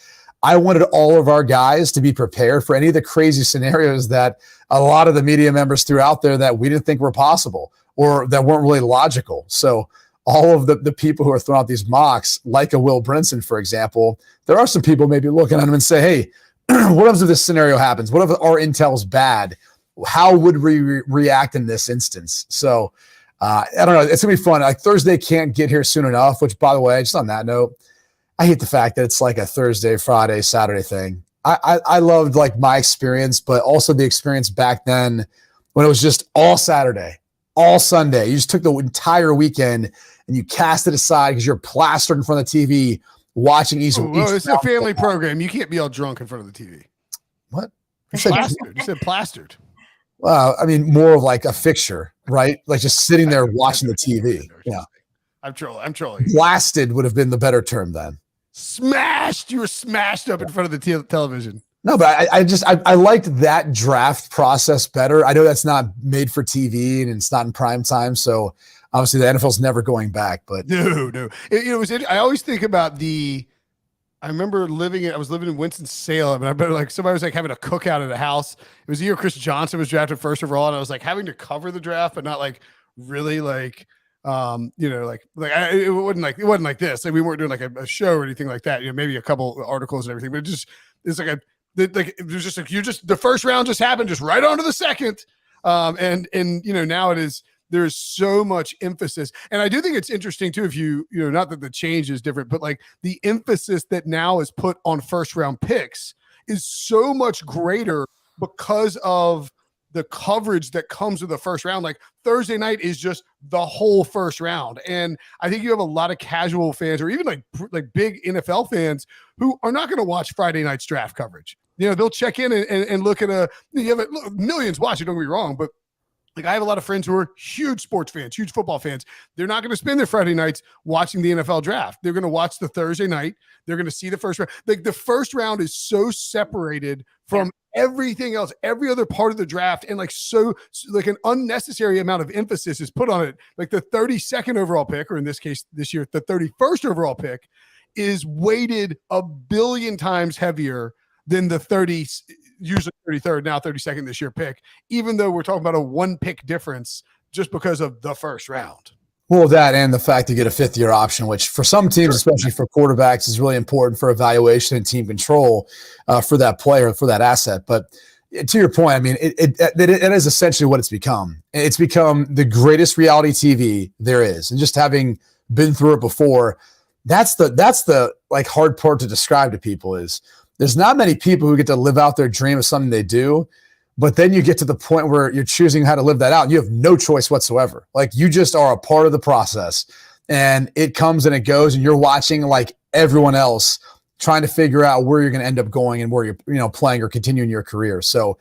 I wanted all of our guys to be prepared for any of the crazy scenarios that a lot of the media members threw out there that we didn't think were possible or that weren't really logical. So all of the people who are throwing out these mocks, like a Will Brinson, for example, there are some people maybe looking at them and say, hey, what happens if this scenario happens? What if our intel's bad? How would we react in this instance? So I don't know. It's going to be fun. Like Thursday can't get here soon enough, which, by the way, just on that note, I hate the fact that it's like a Thursday, Friday, Saturday thing. I loved like my experience, but also the experience back then when it was just all Saturday, all Sunday. You just took the entire weekend and you cast it aside because you're plastered in front of the TV watching each. It's a family program. You can't be all drunk in front of the TV. What? You said plastered. Well, I mean, more of like a fixture, right? Like just sitting there watching the TV. Yeah. I'm trolling. Blasted would have been the better term then. Smashed. You were smashed up in front of the television. No, but I liked that draft process better. I know that's not made for TV and it's not in prime time. So obviously the NFL's never going back, but no. I always think about I remember I was living in Winston-Salem, and I remember like somebody was like having a cookout at a house. It was the year Chris Johnson was drafted first overall, and I was like having to cover the draft, but not like really like, it wasn't like this. Like we weren't doing like a show or anything like that. Maybe a couple articles and everything, but it's like it was just like the first round just happened, just right on to the second. And now it is. There's so much emphasis. And I do think it's interesting too, if not that the change is different, but like the emphasis that now is put on first round picks is so much greater because of the coverage that comes with the first round. Like Thursday night is just the whole first round. And I think you have a lot of casual fans or even like big NFL fans who are not going to watch Friday night's draft coverage. They'll check in and look at you have millions watch it, don't get me wrong, but like I have a lot of friends who are huge sports fans, huge football fans. They're not going to spend their Friday nights watching the NFL draft. They're going to watch the Thursday night. They're going to see the first round. Like the first round is so separated from everything else, every other part of the draft. And like, so like an unnecessary amount of emphasis is put on it. Like the 32nd overall pick, or in this case, this year, the 31st overall pick is weighted a billion times heavier than the 30, usually 33rd, now 32nd this year pick, even though we're talking about a 1 pick difference just because of the first round. Well, that and the fact you get a 5th-year option, which for some teams, especially for quarterbacks, is really important for evaluation and team control for that player, for that asset. But to your point, I mean, it is essentially what it's become. It's become the greatest reality TV there is. And just having been through it before, that's the like hard part to describe to people is there's not many people who get to live out their dream of something they do. But then you get to the point where you're choosing how to live that out. And you have no choice whatsoever. Like you just are a part of the process and it comes and it goes and you're watching like everyone else trying to figure out where you're going to end up going and where you're playing or continuing your career. So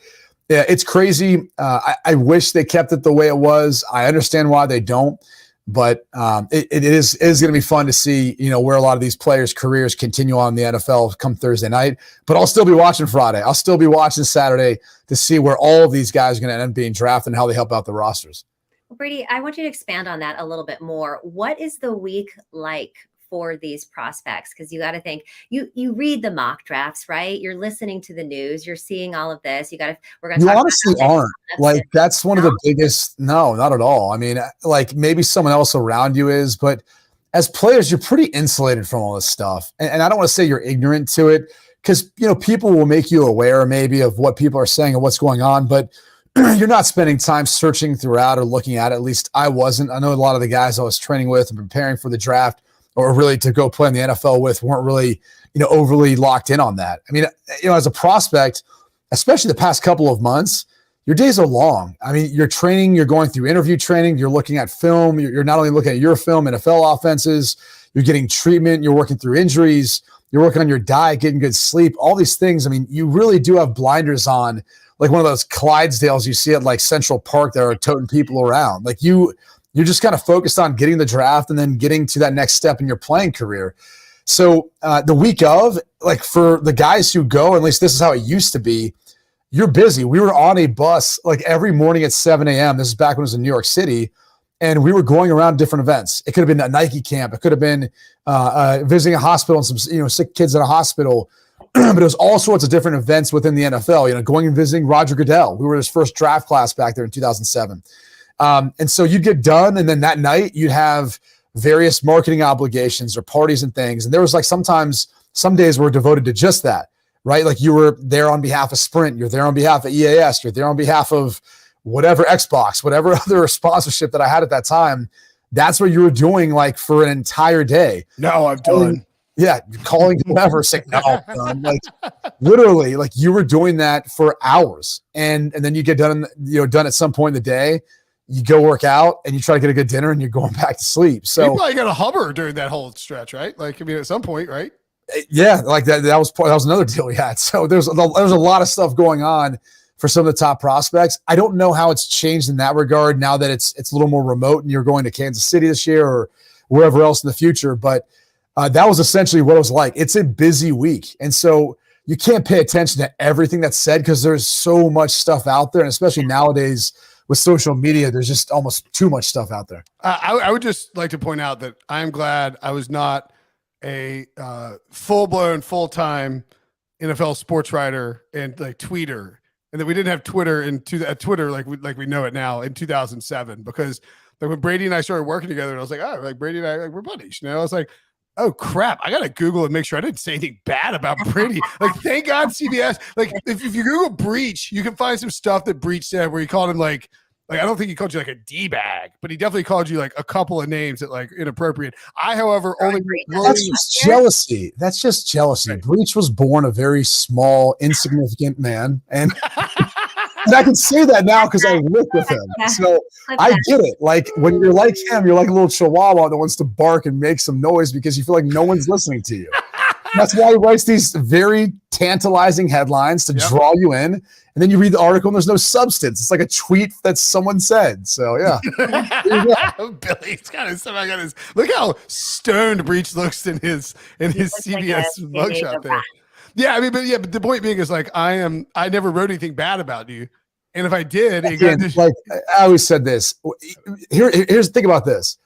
yeah, it's crazy. I wish they kept it the way it was. I understand why they don't, but it is going to be fun to see, where a lot of these players' careers continue on in the NFL come Thursday night. But I'll still be watching Friday. I'll still be watching Saturday to see where all of these guys are going to end up being drafted and how they help out the rosters. Well, Brady, I want you to expand on that a little bit more. What is the week like for these prospects? Because you got to think, you read the mock drafts, right? You're listening to the news. You're seeing all of this. We're going to talk honestly aren't. Like that's one of the biggest. No, not at all. I mean, like maybe someone else around you is, but as players, you're pretty insulated from all this stuff. And I don't want to say you're ignorant to it because, people will make you aware maybe of what people are saying and what's going on, but you're not spending time searching throughout or looking at it. At least I wasn't. I know a lot of the guys I was training with and preparing for the draft or really to go play in the NFL with weren't really, overly locked in on that. I mean, as a prospect, especially the past couple of months, your days are long. I mean, you're training, you're going through interview training, you're looking at film, you're not only looking at your film, NFL offenses, you're getting treatment, you're working through injuries, you're working on your diet, getting good sleep, all these things. I mean, you really do have blinders on, like one of those Clydesdales you see at like Central Park that are toting people around. Like you're just kind of focused on getting the draft and then getting to that next step in your playing career. So the week of, like for the guys who go, at least this is how it used to be, you're busy. We were on a bus like every morning at 7 a.m. This is back when it was in New York City. And we were going around different events. It could have been a Nike camp. It could have been visiting a hospital and some sick kids in a hospital. But it was all sorts of different events within the NFL, going and visiting Roger Goodell. We were his first draft class back there in 2007. And so you'd get done, and then that night you'd have various marketing obligations or parties and things. And there was like sometimes some days were devoted to just that, right? Like you were there on behalf of Sprint, you're there on behalf of EAS, you're there on behalf of whatever Xbox, whatever other sponsorship that I had at that time. That's what you were doing like for an entire day. No, I'm done. Yeah, calling whoever, saying no, I'm done. Like literally, like you were doing that for hours, and then you get done, done at some point in the day. You go work out and you try to get a good dinner and you're going back to sleep. So you probably got a Hummer during that whole stretch, right? Like, I mean, at some point, right? Yeah, like that was another deal we had. So there's a lot of stuff going on for some of the top prospects. I don't know how it's changed in that regard now that it's a little more remote and you're going to Kansas City this year or wherever else in the future. But that was essentially what it was like. It's a busy week. And so you can't pay attention to everything that's said because there's so much stuff out there. And especially nowadays with social media, there's just almost too much stuff out there. I would just like to point out that I'm glad I was not a full-blown, full-time NFL sports writer and like tweeter, and that we didn't have Twitter Twitter like we know it now in 2007. Because like when Brady and I started working together, and I was like, oh, like Brady and I, like we're buddies. I was like, oh crap, I gotta Google and make sure I didn't say anything bad about Brady. Like, thank God CBS. Like, if you Google Breach, you can find some stuff that Breach said where he called him like I don't think he called you like a D-bag, but he definitely called you like a couple of names that like inappropriate. I, however, only that's just jealousy. That's just jealousy. Right. Breach was born a very small, insignificant man, and and I can say that now because I work with him. So I get it. Like when you're like him, you're like a little chihuahua that wants to bark and make some noise because you feel like no one's listening to you. That's why he writes these very tantalizing headlines to draw you in. And then you read the article and there's no substance. It's like a tweet that someone said. So, yeah. Billy's got his look how stoned Breach looks in his CBS mugshot there. Yeah, I mean, but the point being is like I never wrote anything bad about you. And if I did, I always said this. Here's think about this.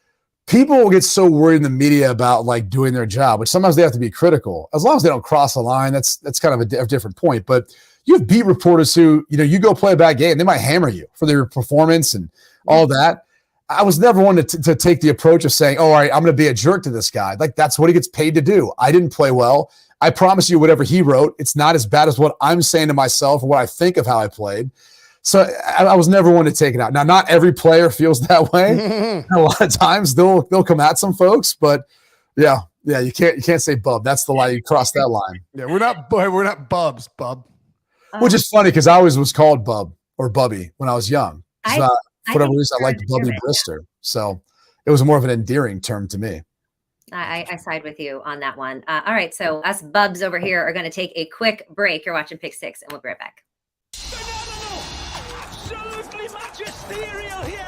people get so worried in the media about like doing their job, which sometimes they have to be critical. As long as they don't cross the line, that's kind of a different point. But you have beat reporters who, you go play a bad game, they might hammer you for their performance and all that. I was never one to take the approach of saying, oh, all right, I'm going to be a jerk to this guy. Like, that's what he gets paid to do. I didn't play well. I promise you, whatever he wrote, it's not as bad as what I'm saying to myself or what I think of how I played. So I was never one to take it out. Now, not every player feels that way. A lot of times they'll come at some folks, but yeah, you can't say bub. That's the line. You cross that line. Yeah, we're not bubs, bub. Which is funny because I always was called bub or bubby when I was young. For whatever reason, I liked Bubby Brister. So it was more of an endearing term to me. I side with you on that one. All right, so us bubs over here are going to take a quick break. You're watching Pick Six, and we'll be right back. Absolutely magisterial here.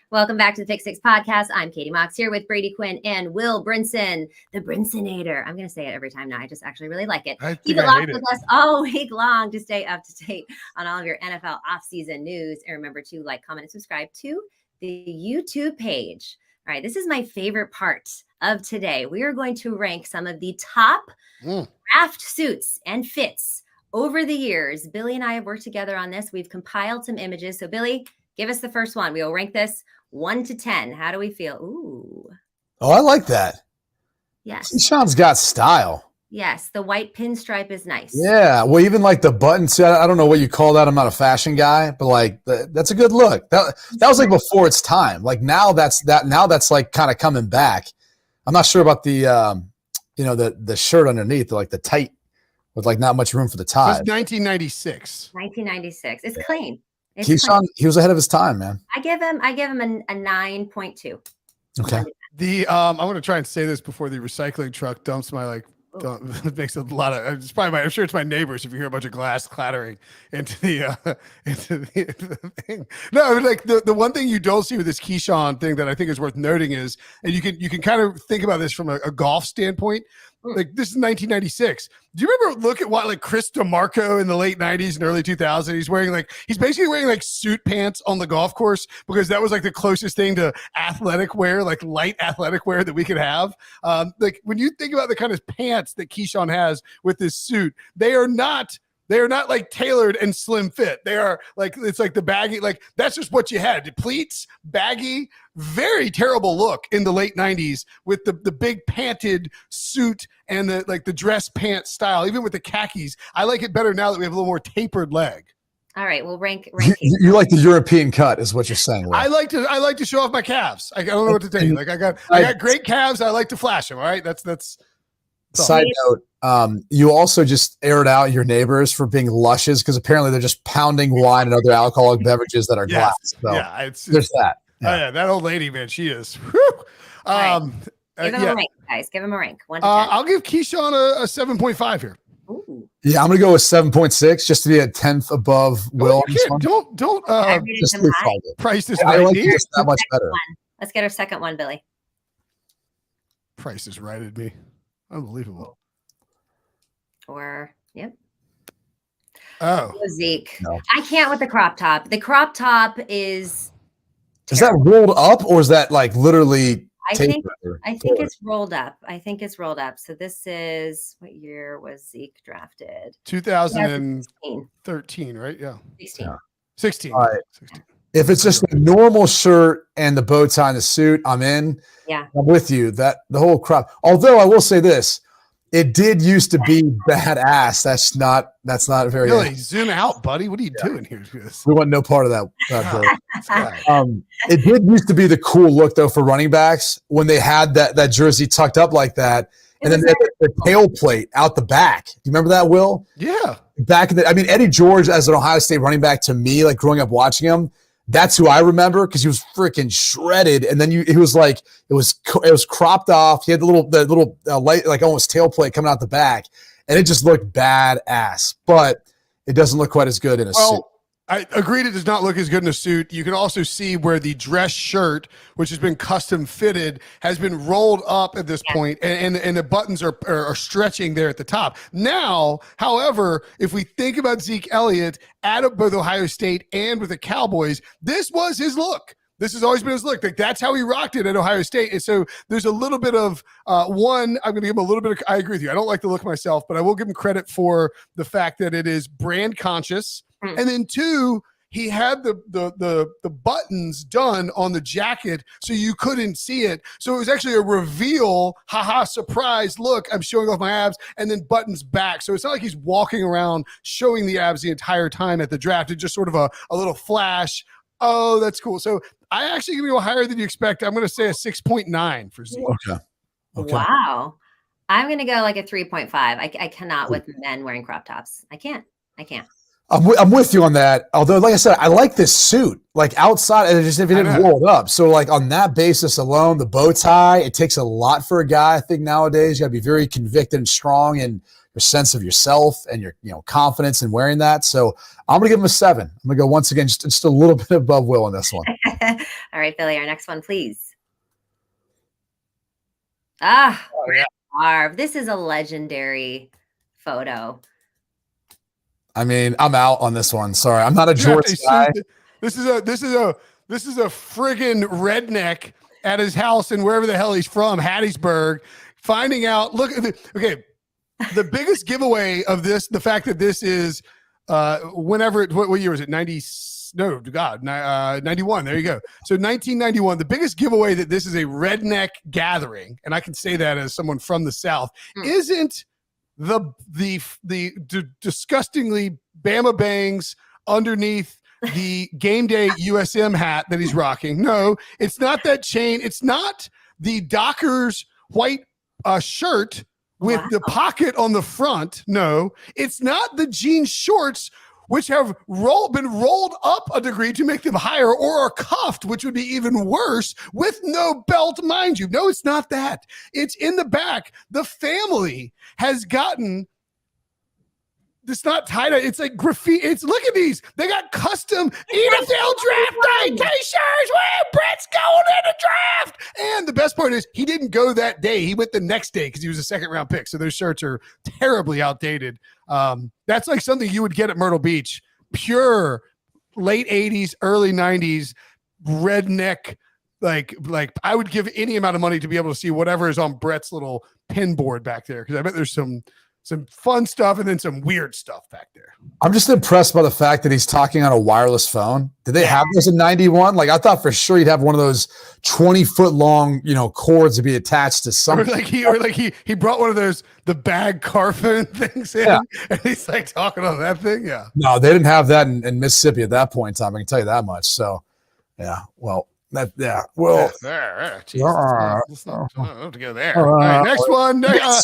Welcome back to the Pick Six podcast. I'm Katie Mox here with Brady Quinn and Will Brinson, the Brinsonator. I'm going to say it every time now. I just actually really like it. Keep it locked with us all week long to stay up to date on all of your NFL offseason news. And remember to like, comment, and subscribe to the YouTube page. All right, this is my favorite part of today. We are going to rank some of the top draft suits and fits over the years. Billy and I have worked together on this. We've compiled some images. So Billy, give us the first one. We will rank this 1 to 10. How do we feel? Ooh. Oh, I like that. Yes. Keyshawn's got style. Yes. The white pinstripe is nice. Yeah. Well, even like the buttons. I don't know what you call that. I'm not a fashion guy, but like that's a good look. That was like before its time. Like now that's like kind of coming back. I'm not sure about the the shirt underneath, like the tight with like not much room for the tie. It's 1996. 1996. It's clean. Keyshawn, he was ahead of his time, man. I give him a 9.2. Okay. I'm going to try and say this before the recycling truck dumps my it makes a lot of. It's probably I'm sure it's my neighbors. If you hear a bunch of glass clattering into the thing. No, like the one thing you don't see with this Keyshawn thing that I think is worth noting is, and you can kind of think about this from a golf standpoint. Like this is 1996. Do you remember look at what like Chris DeMarco in the late 90s and early 2000s? He's basically wearing like suit pants on the golf course because that was like the closest thing to athletic wear, like light athletic wear that we could have. Like when you think about the kind of pants that Keyshawn has with this suit, they are not like tailored and slim fit. They are like, it's like the baggy, like that's just what you had. The pleats, baggy, very terrible look in the late 90s with the big panted suit and the dress pants style, even with the khakis. I like it better now that we have a little more tapered leg. All right, we'll rank. You like the European cut, is what you're saying. Will. I like to show off my calves. I don't know what to tell you. Like I got great calves. I like to flash them. All right, that's. Side note, you also just aired out your neighbors for being lushes because apparently they're just pounding wine and other alcoholic beverages that are glass. So there's that. Yeah. Oh yeah, that old lady, man, she is. Right. Give him a rank, guys. Give him a rank. 1 to 10. I'll give Keyshawn a 7.5 here. Ooh. Yeah, I'm gonna go with 7.6 just to be a 10th above Will. Don't just price this I right. like this that much better. Let's get our second one, Billy. Price is right at me. Unbelievable. Yep. Oh, Zeke. No. I can't with the crop top. The crop top is that rolled up or is that like literally? I think it's rolled up. So this is, what year was Zeke drafted? 2013, right? Yeah. 16. All right. 16. If it's just a normal shirt and the bow tie and the suit, I'm in. Yeah. I'm with you. That the whole crop. Although I will say this, it did used to be badass. That's not very. Really, zoom out, buddy. What are you doing here? We want no part of that. It did used to be the cool look though for running backs when they had that jersey tucked up like that, and then they had the tail plate out the back. Do you remember that, Will? Yeah. Back in Eddie George as an Ohio State running back to me, like growing up watching him. That's who I remember because he was freaking shredded, and then it was cropped off. He had the little light, like almost tail plate coming out the back, and it just looked badass. But it doesn't look quite as good in a suit. I agreed it does not look as good in a suit. You can also see where the dress shirt, which has been custom fitted, has been rolled up at this point, and the buttons are stretching there at the top. Now, however, if we think about Zeke Elliott at both Ohio State and with the Cowboys, this was his look. This has always been his look. Like, that's how he rocked it at Ohio State. And so there's a little bit of one, I'm going to give him a little bit of, I agree with you. I don't like the look myself, but I will give him credit for the fact that it is brand conscious. And then two, he had the buttons done on the jacket so you couldn't see it. So it was actually a reveal, haha, surprise, look, I'm showing off my abs, and then buttons back. So it's not like he's walking around showing the abs the entire time at the draft. It's just sort of a little flash. Oh, that's cool. So I actually give you a higher than you expect. I'm going to say a 6.9 for Zeke. Okay. Wow. I'm going to go like a 3.5. I cannot with men wearing crop tops. I can't. I'm with you on that. Although, like I said, I like this suit. Like outside, and just if it didn't roll it up. So, like on that basis alone, the bow tie, it takes a lot for a guy. I think nowadays you got to be very convicted and strong in your sense of yourself and your confidence in wearing that. So I'm gonna give him a 7. I'm gonna go once again just a little bit above Will on this one. All right, Billy, our next one, please. Marv, this is a legendary photo. I mean, I'm out on this one. Sorry, I'm not a George guy. This is a friggin' redneck at his house and wherever the hell he's from, Hattiesburg, finding out. Look, okay, the biggest giveaway of this, the fact that this is whenever what year was it? 90? No, God, 91. There you go. So 1991. The biggest giveaway that this is a redneck gathering, and I can say that as someone from the South, isn't the disgustingly Bama Bangs underneath the game day USM hat that he's rocking. No, it's not that chain. It's not the Dockers white shirt with the pocket on the front. No, it's not the jean shorts, which have been rolled up a degree to make them higher, or are cuffed, which would be even worse, with no belt, mind you. No, it's not that. It's in the back. The family has gotten, it's not tied up. It's like graffiti. It's, look at these. They got custom NFL draft day t-shirts. Where Brett's going in the draft. And the best part is he didn't go that day. He went the next day because he was a second round pick. So those shirts are terribly outdated. That's like something you would get at Myrtle Beach. Pure late 80s, early 90s redneck. Like I would give any amount of money to be able to see whatever is on Brett's little pin board back there, because I bet there's some fun stuff and then some weird stuff back there. I'm just impressed by the fact that he's talking on a wireless phone. Did they have this in 91? Like, I thought for sure you'd have one of those 20-foot long, cords to be attached to something. Or like he brought one of those, the bag car phone things in, and he's like talking on that thing. Yeah. No, they didn't have that in Mississippi at that point in time. I can tell you that much. So, yeah. Well, let's not to go there. All right, next one. I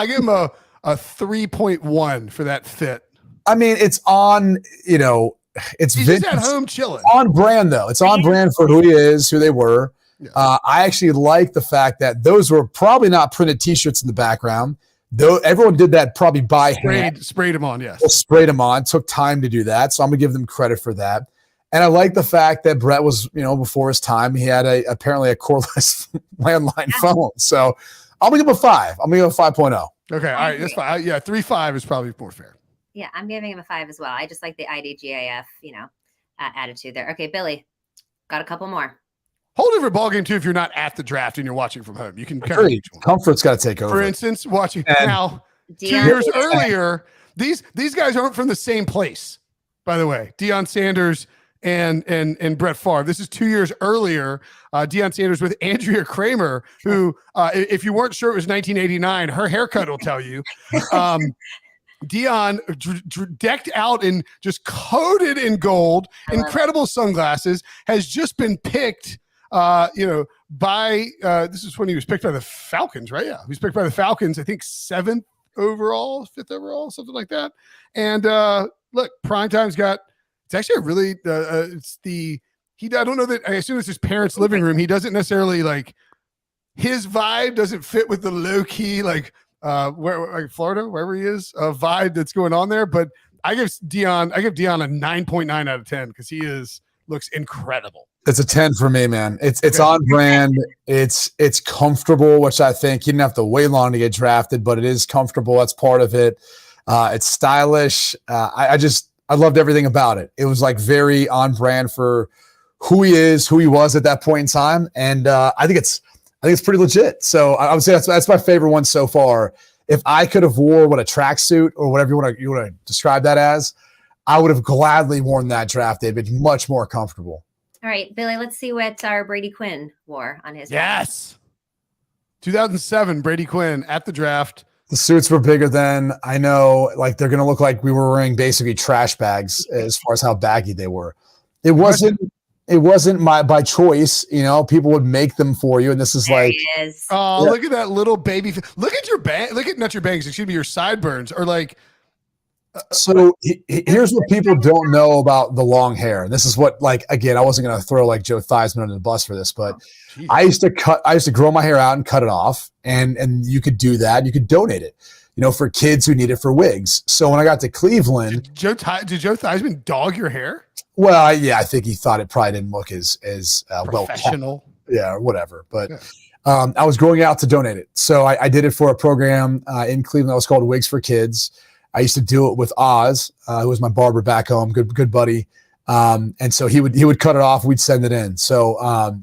give him a 3.1 for that fit. I mean, it's on, it's He's just at home chilling. On brand though. It's on brand for who he is, who they were. Yeah. I actually like the fact that those were probably not printed t-shirts in the background. Though everyone did that probably by hand. Sprayed them on, yes. Sprayed them on. Took time to do that. So I'm gonna give them credit for that. And I like the fact that Brett was, before his time, he had apparently a cordless landline phone. So I'm going to give him a 5. I'm going to give him a 5.0. Okay. All right. That's fine. 3.5 is probably more fair. Yeah. I'm giving him a 5 as well. I just like the IDGAF, attitude there. Okay. Billy, got a couple more. Whole different ballgame too if you're not at the draft and you're watching from home. You can Comfort's got to take over. For instance, watching now 2 years earlier, these guys aren't from the same place, by the way. Deion Sanders and Brett Favre. This is 2 years earlier. Deion Sanders with Andrea Kramer, who, if you weren't sure it was 1989, her haircut will tell you. Deion decked out in just coated in gold, incredible sunglasses, has just been picked. By this is when he was picked by the Falcons, right? Yeah, he was picked by the Falcons. I think 5th overall, something like that. And look, Primetime's got. It's actually a really, I don't know that, I assume it's his parents' living room. He doesn't necessarily his vibe doesn't fit with the low key, Florida, wherever he is, vibe that's going on there. But I give Dion a 9.9 out of 10 because he looks incredible. It's a 10 for me, man. It's on brand. It's comfortable, which I think he didn't have to wait long to get drafted, but it is comfortable. That's part of it. It's stylish. I loved everything about it. It was like very on brand for who he is, who he was at that point in time, and I think it's pretty legit. So I would say that's my favorite one so far. If I could have wore a tracksuit or whatever you want to describe that as, I would have gladly worn that draft day. It'd be much more comfortable. All right, Billy, let's see what our Brady Quinn wore on his. Yes. 2007, Brady Quinn at the draft. The suits were bigger then. I know, like, they're going to look like we were wearing basically trash bags as far as how baggy they were. It wasn't by choice. People would make them for you. And this is there like, he is. Oh, look at that little baby. Look at your bang. Look at not your bangs. Excuse me, your sideburns are like. So here's what people don't know about the long hair. And this is what, like, again, I wasn't going to throw like Joe Theismann under the bus for this, but I used to grow my hair out and cut it off, and you could do that. You could donate it, for kids who need it for wigs. So when I got to Cleveland, did Joe Theismann dog your hair? Well, I think he thought it probably didn't look as professional. Or whatever. But I was going out to donate it. So I did it for a program in Cleveland that was called Wigs for Kids. I used to do it with Oz, who was my barber back home, good buddy. And so he would cut it off. We'd send it in. So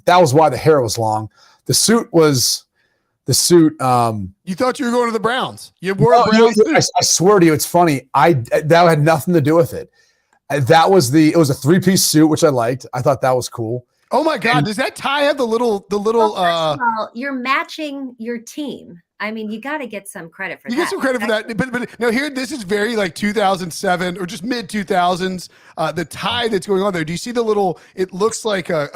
that was why the hair was long. The suit. You thought you were going to the Browns. You wore a Browns suit. I swear to you, it's funny. That had nothing to do with it. It was a 3-piece suit, which I liked. I thought that was cool. Oh my God. Does that tie have the little, well, first of all, you're matching your team. I mean, you got to get some credit for that. You get some credit for that. But no, here, this is very like 2007 or just mid 2000s. The tie that's going on there. Do you see the little, it looks like a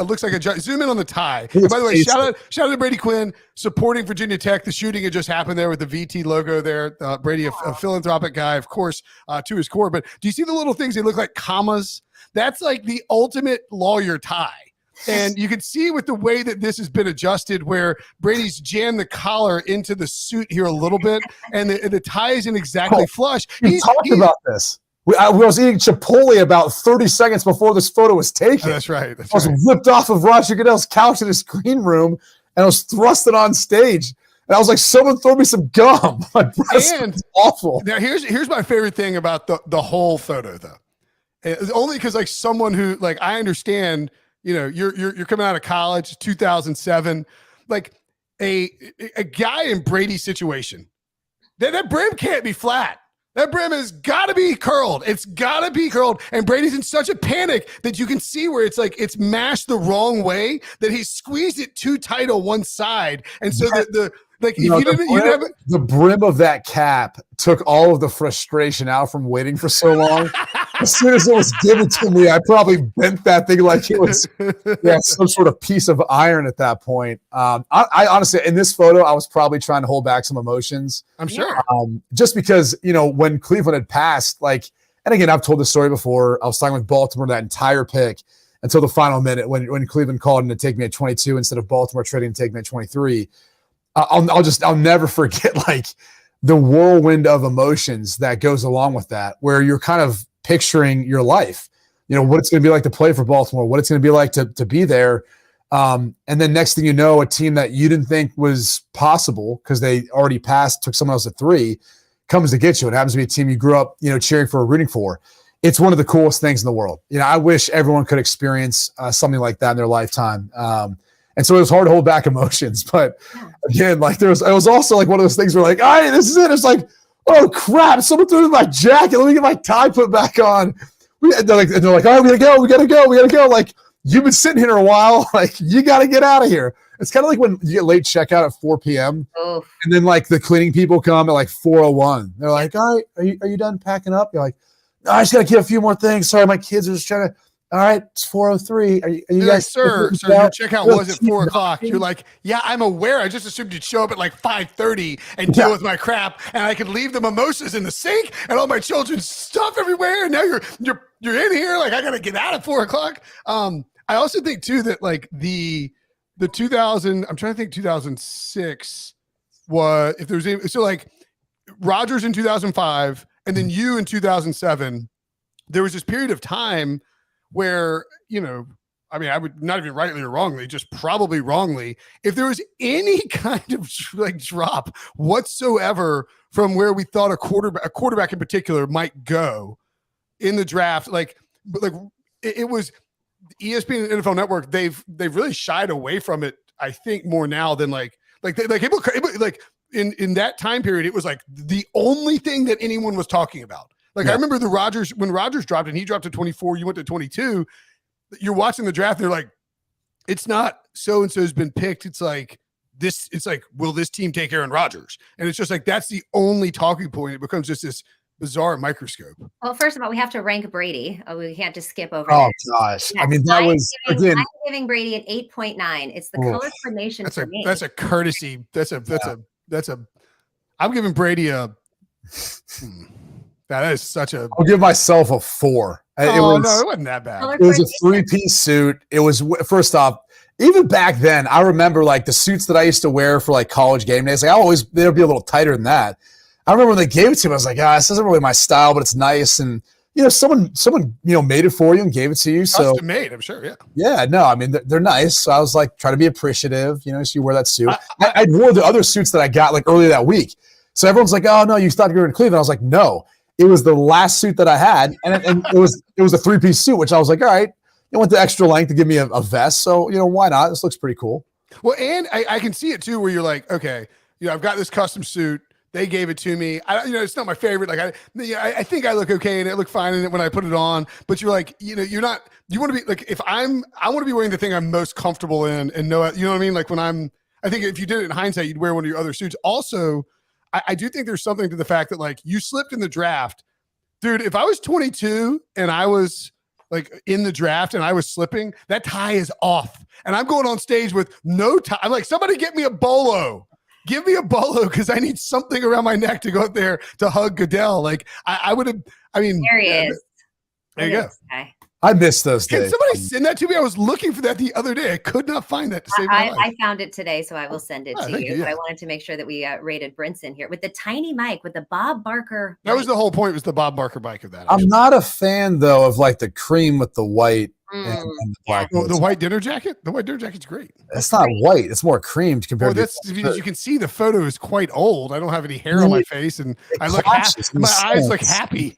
zoom in on the tie. And by the way, shout out to Brady Quinn supporting Virginia Tech. The shooting had just happened there with the VT logo there. Brady, a philanthropic guy, of course, to his core. But do you see the little things? They look like commas. That's like the ultimate lawyer tie. And you can see with the way that this has been adjusted where Brady's jammed the collar into the suit here a little bit and the tie isn't exactly flush. We talked about this. I was eating Chipotle about 30 seconds before this photo was taken. Oh, that's right. I was whipped off of Roger Goodell's couch in his green room and I was thrusted on stage. And I was like, someone throw me some gum. My breast was awful. Now, here's my favorite thing about the whole photo, though. It's only because, like, someone who, like, I understand – you're coming out of college, 2007, like a guy in Brady's situation. That brim can't be flat. That brim has got to be curled. It's got to be curled. And Brady's in such a panic that you can see where it's like it's mashed the wrong way that he squeezed it too tight on one side. And so the brim of that cap took all of the frustration out from waiting for so long. As soon as it was given to me, I probably bent that thing like it was some sort of piece of iron at that point. I honestly, in this photo, I was probably trying to hold back some emotions. I'm sure. Just because, when Cleveland had passed, and again, I've told this story before. I was talking with Baltimore that entire pick until the final minute when Cleveland called in to take me at 22 instead of Baltimore trading to take me at 23. I'll never forget the whirlwind of emotions that goes along with that, where you're kind of picturing your life, what it's going to be like to play for Baltimore, what it's going to be like to be there. And then next thing you know, a team that you didn't think was possible because they already passed, took someone else at 3, comes to get you. It happens to be a team you grew up, cheering for or rooting for. It's one of the coolest things in the world. I wish everyone could experience something like that in their lifetime. And so it was hard to hold back emotions. But again, it was also like one of those things where all right, this is it. It's like, oh crap, someone threw in my jacket. Let me get my tie put back on. They're like, all right, we gotta go. Like, you've been sitting here a while. Like, you gotta get out of here. It's kind of like when you get late checkout at 4 p.m. Oh. And then the cleaning people come at 4:01. They're like, all right, are you done packing up? You're like, no, I just gotta get a few more things. Sorry, my kids are just trying to. All right, it's 4:03. Are you guys, sir, your checkout was at 4 o'clock. You're like, yeah, I'm aware. I just assumed you'd show up at 5:30 and deal with my crap, and I could leave the mimosas in the sink and all my children's stuff everywhere. And now you're in here. I gotta get out at 4 o'clock. I also think too that the 2000. I'm trying to think 2006 was Rodgers in 2005, and then you in 2007. there was this period of time where, I mean, I would not even rightly or wrongly, just probably wrongly, if there was any kind of like drop whatsoever from where we thought a quarterback in particular might go in the draft, it was ESPN and NFL Network. They've really shied away from it. I think more now than in that time period, it was like the only thing that anyone was talking about. I remember when Rodgers dropped and he dropped to 24, you went to 22. You're watching the draft. They're like, it's not so-and-so's been picked. It's like this. It's like, will this team take Aaron Rodgers? And it's just like, that's the only talking point. It becomes just this bizarre microscope. Well, first of all, we have to rank Brady. We can't just skip over. Oh gosh. Yes, I mean, that was again. I'm giving Brady an 8.9. It's the color coordination for me. That's a courtesy. I'm giving Brady a that is such a I'll give myself a 4. It wasn't that bad. It was a 3-piece suit. It was, first off, even back then, I remember like the suits that I used to wear for like college game days. Like they'd be a little tighter than that. I remember when they gave it to me, I was like, this isn't really my style, but it's nice. And someone made it for you and gave it to you. So custom made, I'm sure. Yeah. Yeah. No, I mean they're nice. So I was like, try to be appreciative. So you wear that suit. I wore the other suits that I got like earlier that week. So everyone's like, oh no, you thought you were in Cleveland. I was like, no. It was the last suit that I had, and it was a 3-piece suit, which I was like, all right, it went the extra length to give me a vest, so why not? This looks pretty cool. Well, and I can see it too, where you're like, okay, I've got this custom suit. They gave it to me. It's not my favorite. Like I think I look okay and it looked fine in it when I put it on. But you're like, you're not. You want to be like, I want to be wearing the thing I'm most comfortable in, and know, you know what I mean? Like I think if you did it in hindsight, you'd wear one of your other suits. Also, I do think there's something to the fact that like you slipped in the draft, dude. If I was 22 and I was like in the draft and I was slipping, that tie is off, and I'm going on stage with no tie. I'm like, somebody get me a bolo. Give me a bolo because I need something around my neck to go up there to hug Goodell. Like I would have. I mean, there he is. There you go. Okay. I missed those days. Can somebody send that to me? I was looking for that the other day. I could not find that to save my life. I found it today, so I will send it to you. Yeah. But I wanted to make sure that we rated Brinson here with the tiny mic, with the Bob Barker. That was the whole point, was the Bob Barker bike of that. I'm not a fan, though, of like the cream with the white and the black. Well, the white dinner jacket? The white dinner jacket's great. It's not white. It's more creamed compared to. You can see the photo is quite old. I don't have any hair on my face, and I look my eyes look happy.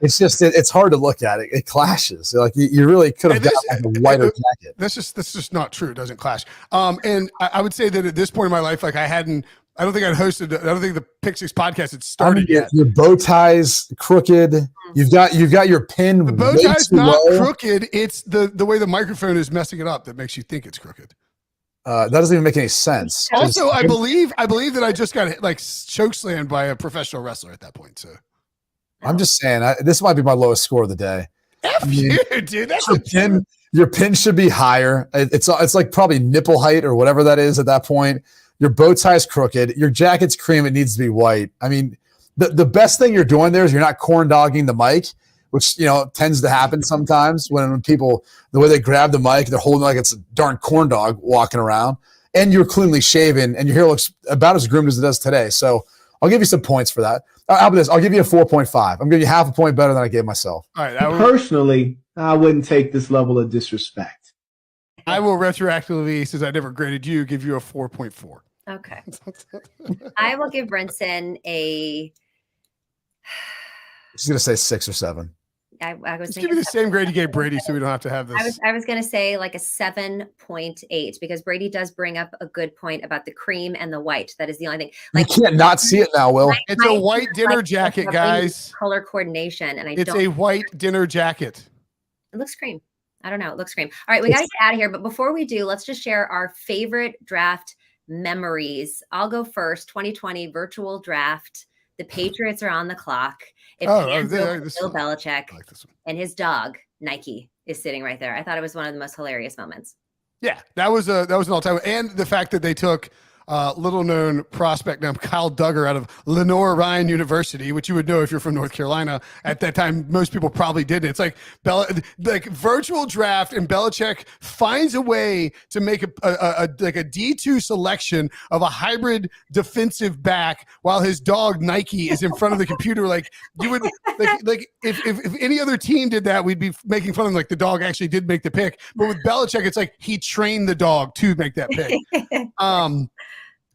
It's just it's hard to look at it. It clashes. Like you really could have got like a whiter jacket. That's just not true. It doesn't clash. And I would say that at this point in my life, like I don't think I'd hosted. I don't think the Pick Six podcast had started yet. Your bow tie's crooked. You've got your pin. The bow tie's not crooked. It's the way the microphone is messing it up that makes you think it's crooked. That doesn't even make any sense. Also, I believe that I just got like chokeslammed by a professional wrestler at that point. So I'm just saying, this might be my lowest score of the day. You, dude. That's your pin should be higher. It's like probably nipple height or whatever that is at that point. Your bow tie's crooked. Your jacket's cream. It needs to be white. I mean, the best thing you're doing there is you're not corn dogging the mic, which tends to happen sometimes when people, the way they grab the mic, they're holding it like it's a darn corn dog walking around. And you're cleanly shaven, and your hair looks about as groomed as it does today. So I'll give you some points for that. How about this? I'll give you a 4.5. I'm giving you half a point better than I gave myself. All right. Personally, I wouldn't take this level of disrespect. I will retroactively, since I never graded you, give you a 4.4. Okay. I will give Brinson a. She's gonna say 6 or 7. I was Just give me the same grade you gave Brady, so we don't have to have this. I was going to say like a 7.8 because Brady does bring up a good point about the cream and the white. That is the only thing. Like you can't not see it now, Will. It's a white dinner jacket, guys. Color coordination, and it's a white dinner jacket. It looks cream. I don't know. It looks cream. All right, we got to get out of here. But before we do, let's just share our favorite draft memories. I'll go first. 2020 virtual draft. The Patriots are on the clock. Bill Belichick and his dog Nike is sitting right there. I thought it was one of the most hilarious moments. Yeah, that was an all-time, and the fact that they took little known prospect named Kyle Duggar out of Lenore Ryan University, which you would know if you're from North Carolina. At that time, most people probably didn't. It's like virtual draft, and Belichick finds a way to make a D2 selection of a hybrid defensive back while his dog Nike is in front of the computer. Like you would like if any other team did that, we'd be making fun of them, like the dog actually did make the pick. But with Belichick, it's like he trained the dog to make that pick.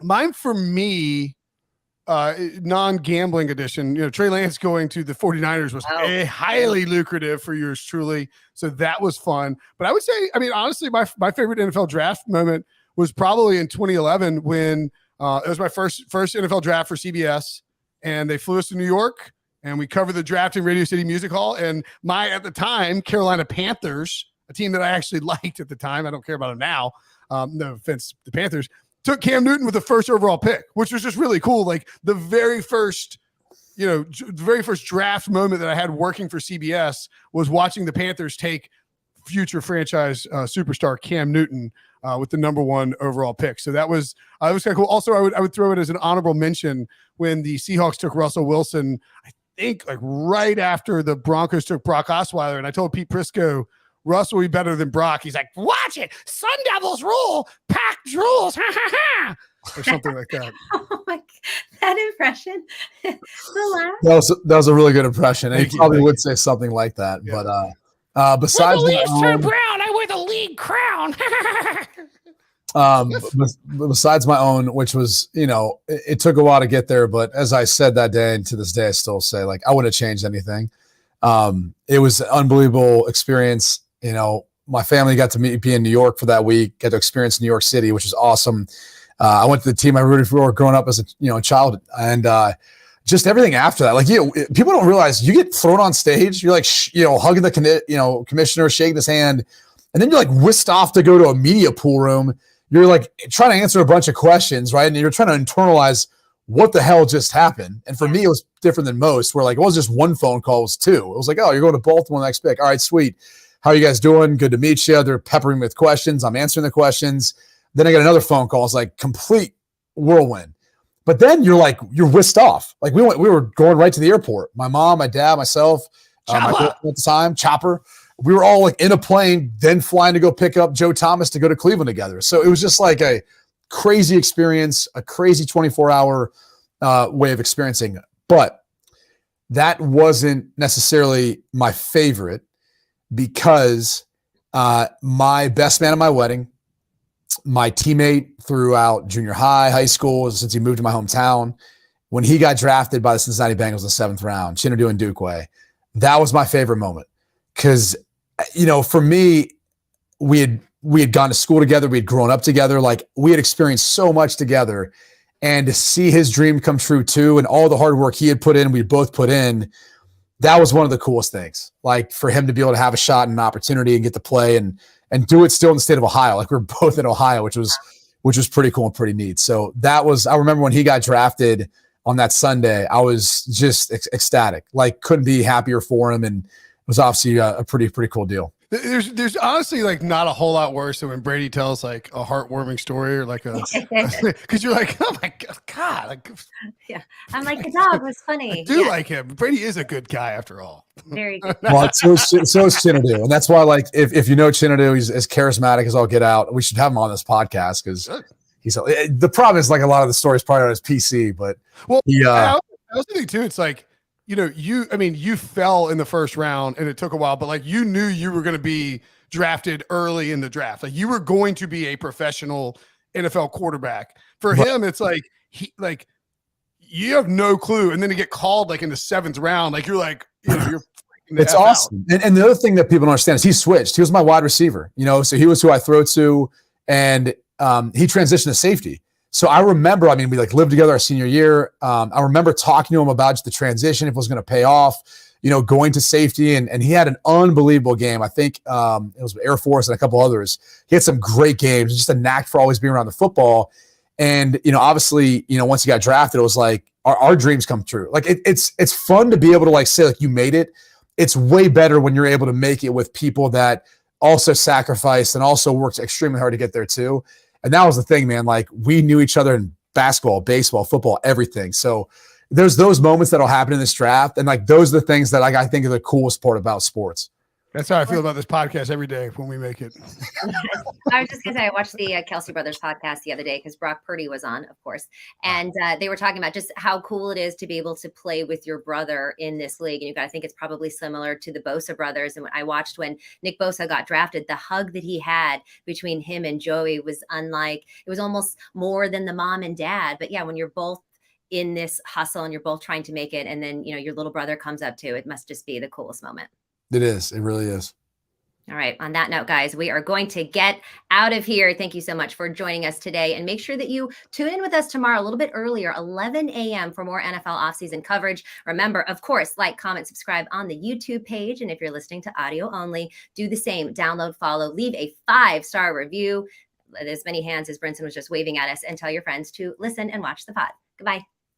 Mine for me, non-gambling edition, Trey Lance going to the 49ers was highly lucrative for yours truly. So that was fun. But I would say, I mean, honestly, my favorite NFL draft moment was probably in 2011 when it was my first NFL draft for CBS, and they flew us to New York, and we covered the draft in Radio City Music Hall. And at the time, Carolina Panthers, a team that I actually liked at the time, I don't care about them now. No offense, the Panthers, took Cam Newton with the first overall pick, which was just really cool. Like the very first draft moment that I had working for CBS was watching the Panthers take future franchise superstar Cam Newton with the number 1 overall pick. So that was kind of cool. Also, I would throw it as an honorable mention when the Seahawks took Russell Wilson, I think like right after the Broncos took Brock Osweiler. And I told Pete Prisco, Russ will be better than Brock. He's like, watch it. Sun Devils rule. Pack drools. Ha, ha, ha. Or something like that. Oh my God. That impression. That was a really good impression. And he probably would say something like that. Yeah. But besides when the leaves turn brown, I wear the league crown. Besides my own, which was, it took a while to get there. But as I said that day, and to this day, I still say, like, I wouldn't have changed anything. It was an unbelievable experience. My family got to be in New York for that week, got to experience New York City, which was awesome. I went to the team I rooted for growing up as a child, and just everything after that. Like, people don't realize you get thrown on stage. You're like, hugging the commissioner, shaking his hand, and then you're like whisked off to go to a media pool room. You're like trying to answer a bunch of questions, right? And you're trying to internalize what the hell just happened. And for me, it was different than most, where like it wasn't just one phone call, it was 2. It was like, oh, you're going to Baltimore next pick. All right, sweet. How are you guys doing? Good to meet you. They're peppering me with questions. I'm answering the questions. Then I got another phone call. It's like complete whirlwind. But then you're whisked off. Like we were going right to the airport. My mom, my dad, myself, my girlfriend at the time, Chopper. We were all like in a plane, then flying to go pick up Joe Thomas to go to Cleveland together. So it was just like a crazy experience, a crazy 24-hour way of experiencing it. But that wasn't necessarily my favorite, because my best man at my wedding, my teammate throughout junior high school, since he moved to my hometown, when he got drafted by the Cincinnati Bengals in the 7th round, Chinedu Ndukwe, that was my favorite moment. Because, for me, we had gone to school together. We had grown up together. Like, we had experienced so much together. And to see his dream come true too, and all the hard work he had put in, we both put in, that was one of the coolest things. Like, for him to be able to have a shot and an opportunity and get to play and do it still in the state of Ohio. Like, we're both in Ohio, which was pretty cool and pretty neat. So I remember when he got drafted on that Sunday, I was just ecstatic. Like, couldn't be happier for him. And it was obviously a pretty cool deal. There's honestly like not a whole lot worse than when Brady tells like a heartwarming story, or like because you're like, oh my God, like, yeah, I'm like, the dog was funny. I do like him. Brady is a good guy after all. Very good. Well, so is Chinedu, and that's why, like, if you know Chinedu, he's as charismatic as all get out. We should have him on this podcast because the problem is, like, a lot of the stories probably on his PC, but I also think too, it's like, you fell in the first round and it took a while, but like, you knew you were going to be drafted early in the draft. Like, you were going to be a professional NFL quarterback. For him, it's like, you have no clue. And then to get called like in the 7th round, like, you're like, you're it's awesome. And the other thing that people don't understand is he switched. He was my wide receiver, so he was who I throw to, and he transitioned to safety. So I remember, we like lived together our senior year. I remember talking to him about just the transition, if it was going to pay off, going to safety. And he had an unbelievable game. I think it was Air Force and a couple others. He had some great games, just a knack for always being around the football. And, obviously, once he got drafted, it was like our dreams come true. Like, it's fun to be able to, like, say, like, you made it. It's way better when you're able to make it with people that also sacrificed and also worked extremely hard to get there too. And that was the thing, man. Like, we knew each other in basketball, baseball, football, everything. So there's those moments that'll happen in this draft. And like, those are the things that like, I think are the coolest part about sports. That's how I feel about this podcast every day when we make it. I was just going to say, I watched the Kelsey Brothers podcast the other day because Brock Purdy was on, of course. And they were talking about just how cool it is to be able to play with your brother in this league. And you got to think it's probably similar to the Bosa brothers. And I watched when Nick Bosa got drafted, the hug that he had between him and Joey was unlike, it was almost more than the mom and dad. But yeah, when you're both in this hustle and you're both trying to make it, and then, you know, your little brother comes up too, it must just be the coolest moment. It is. It really is. All right. On that note, guys, we are going to get out of here. Thank you so much for joining us today. And make sure that you tune in with us tomorrow a little bit earlier, 11 a.m. for more NFL offseason coverage. Remember, of course, like, comment, subscribe on the YouTube page. And if you're listening to audio only, do the same. Download, follow, leave a 5-star review. As many hands as Brinson was just waving at us, and tell your friends to listen and watch the pod. Goodbye.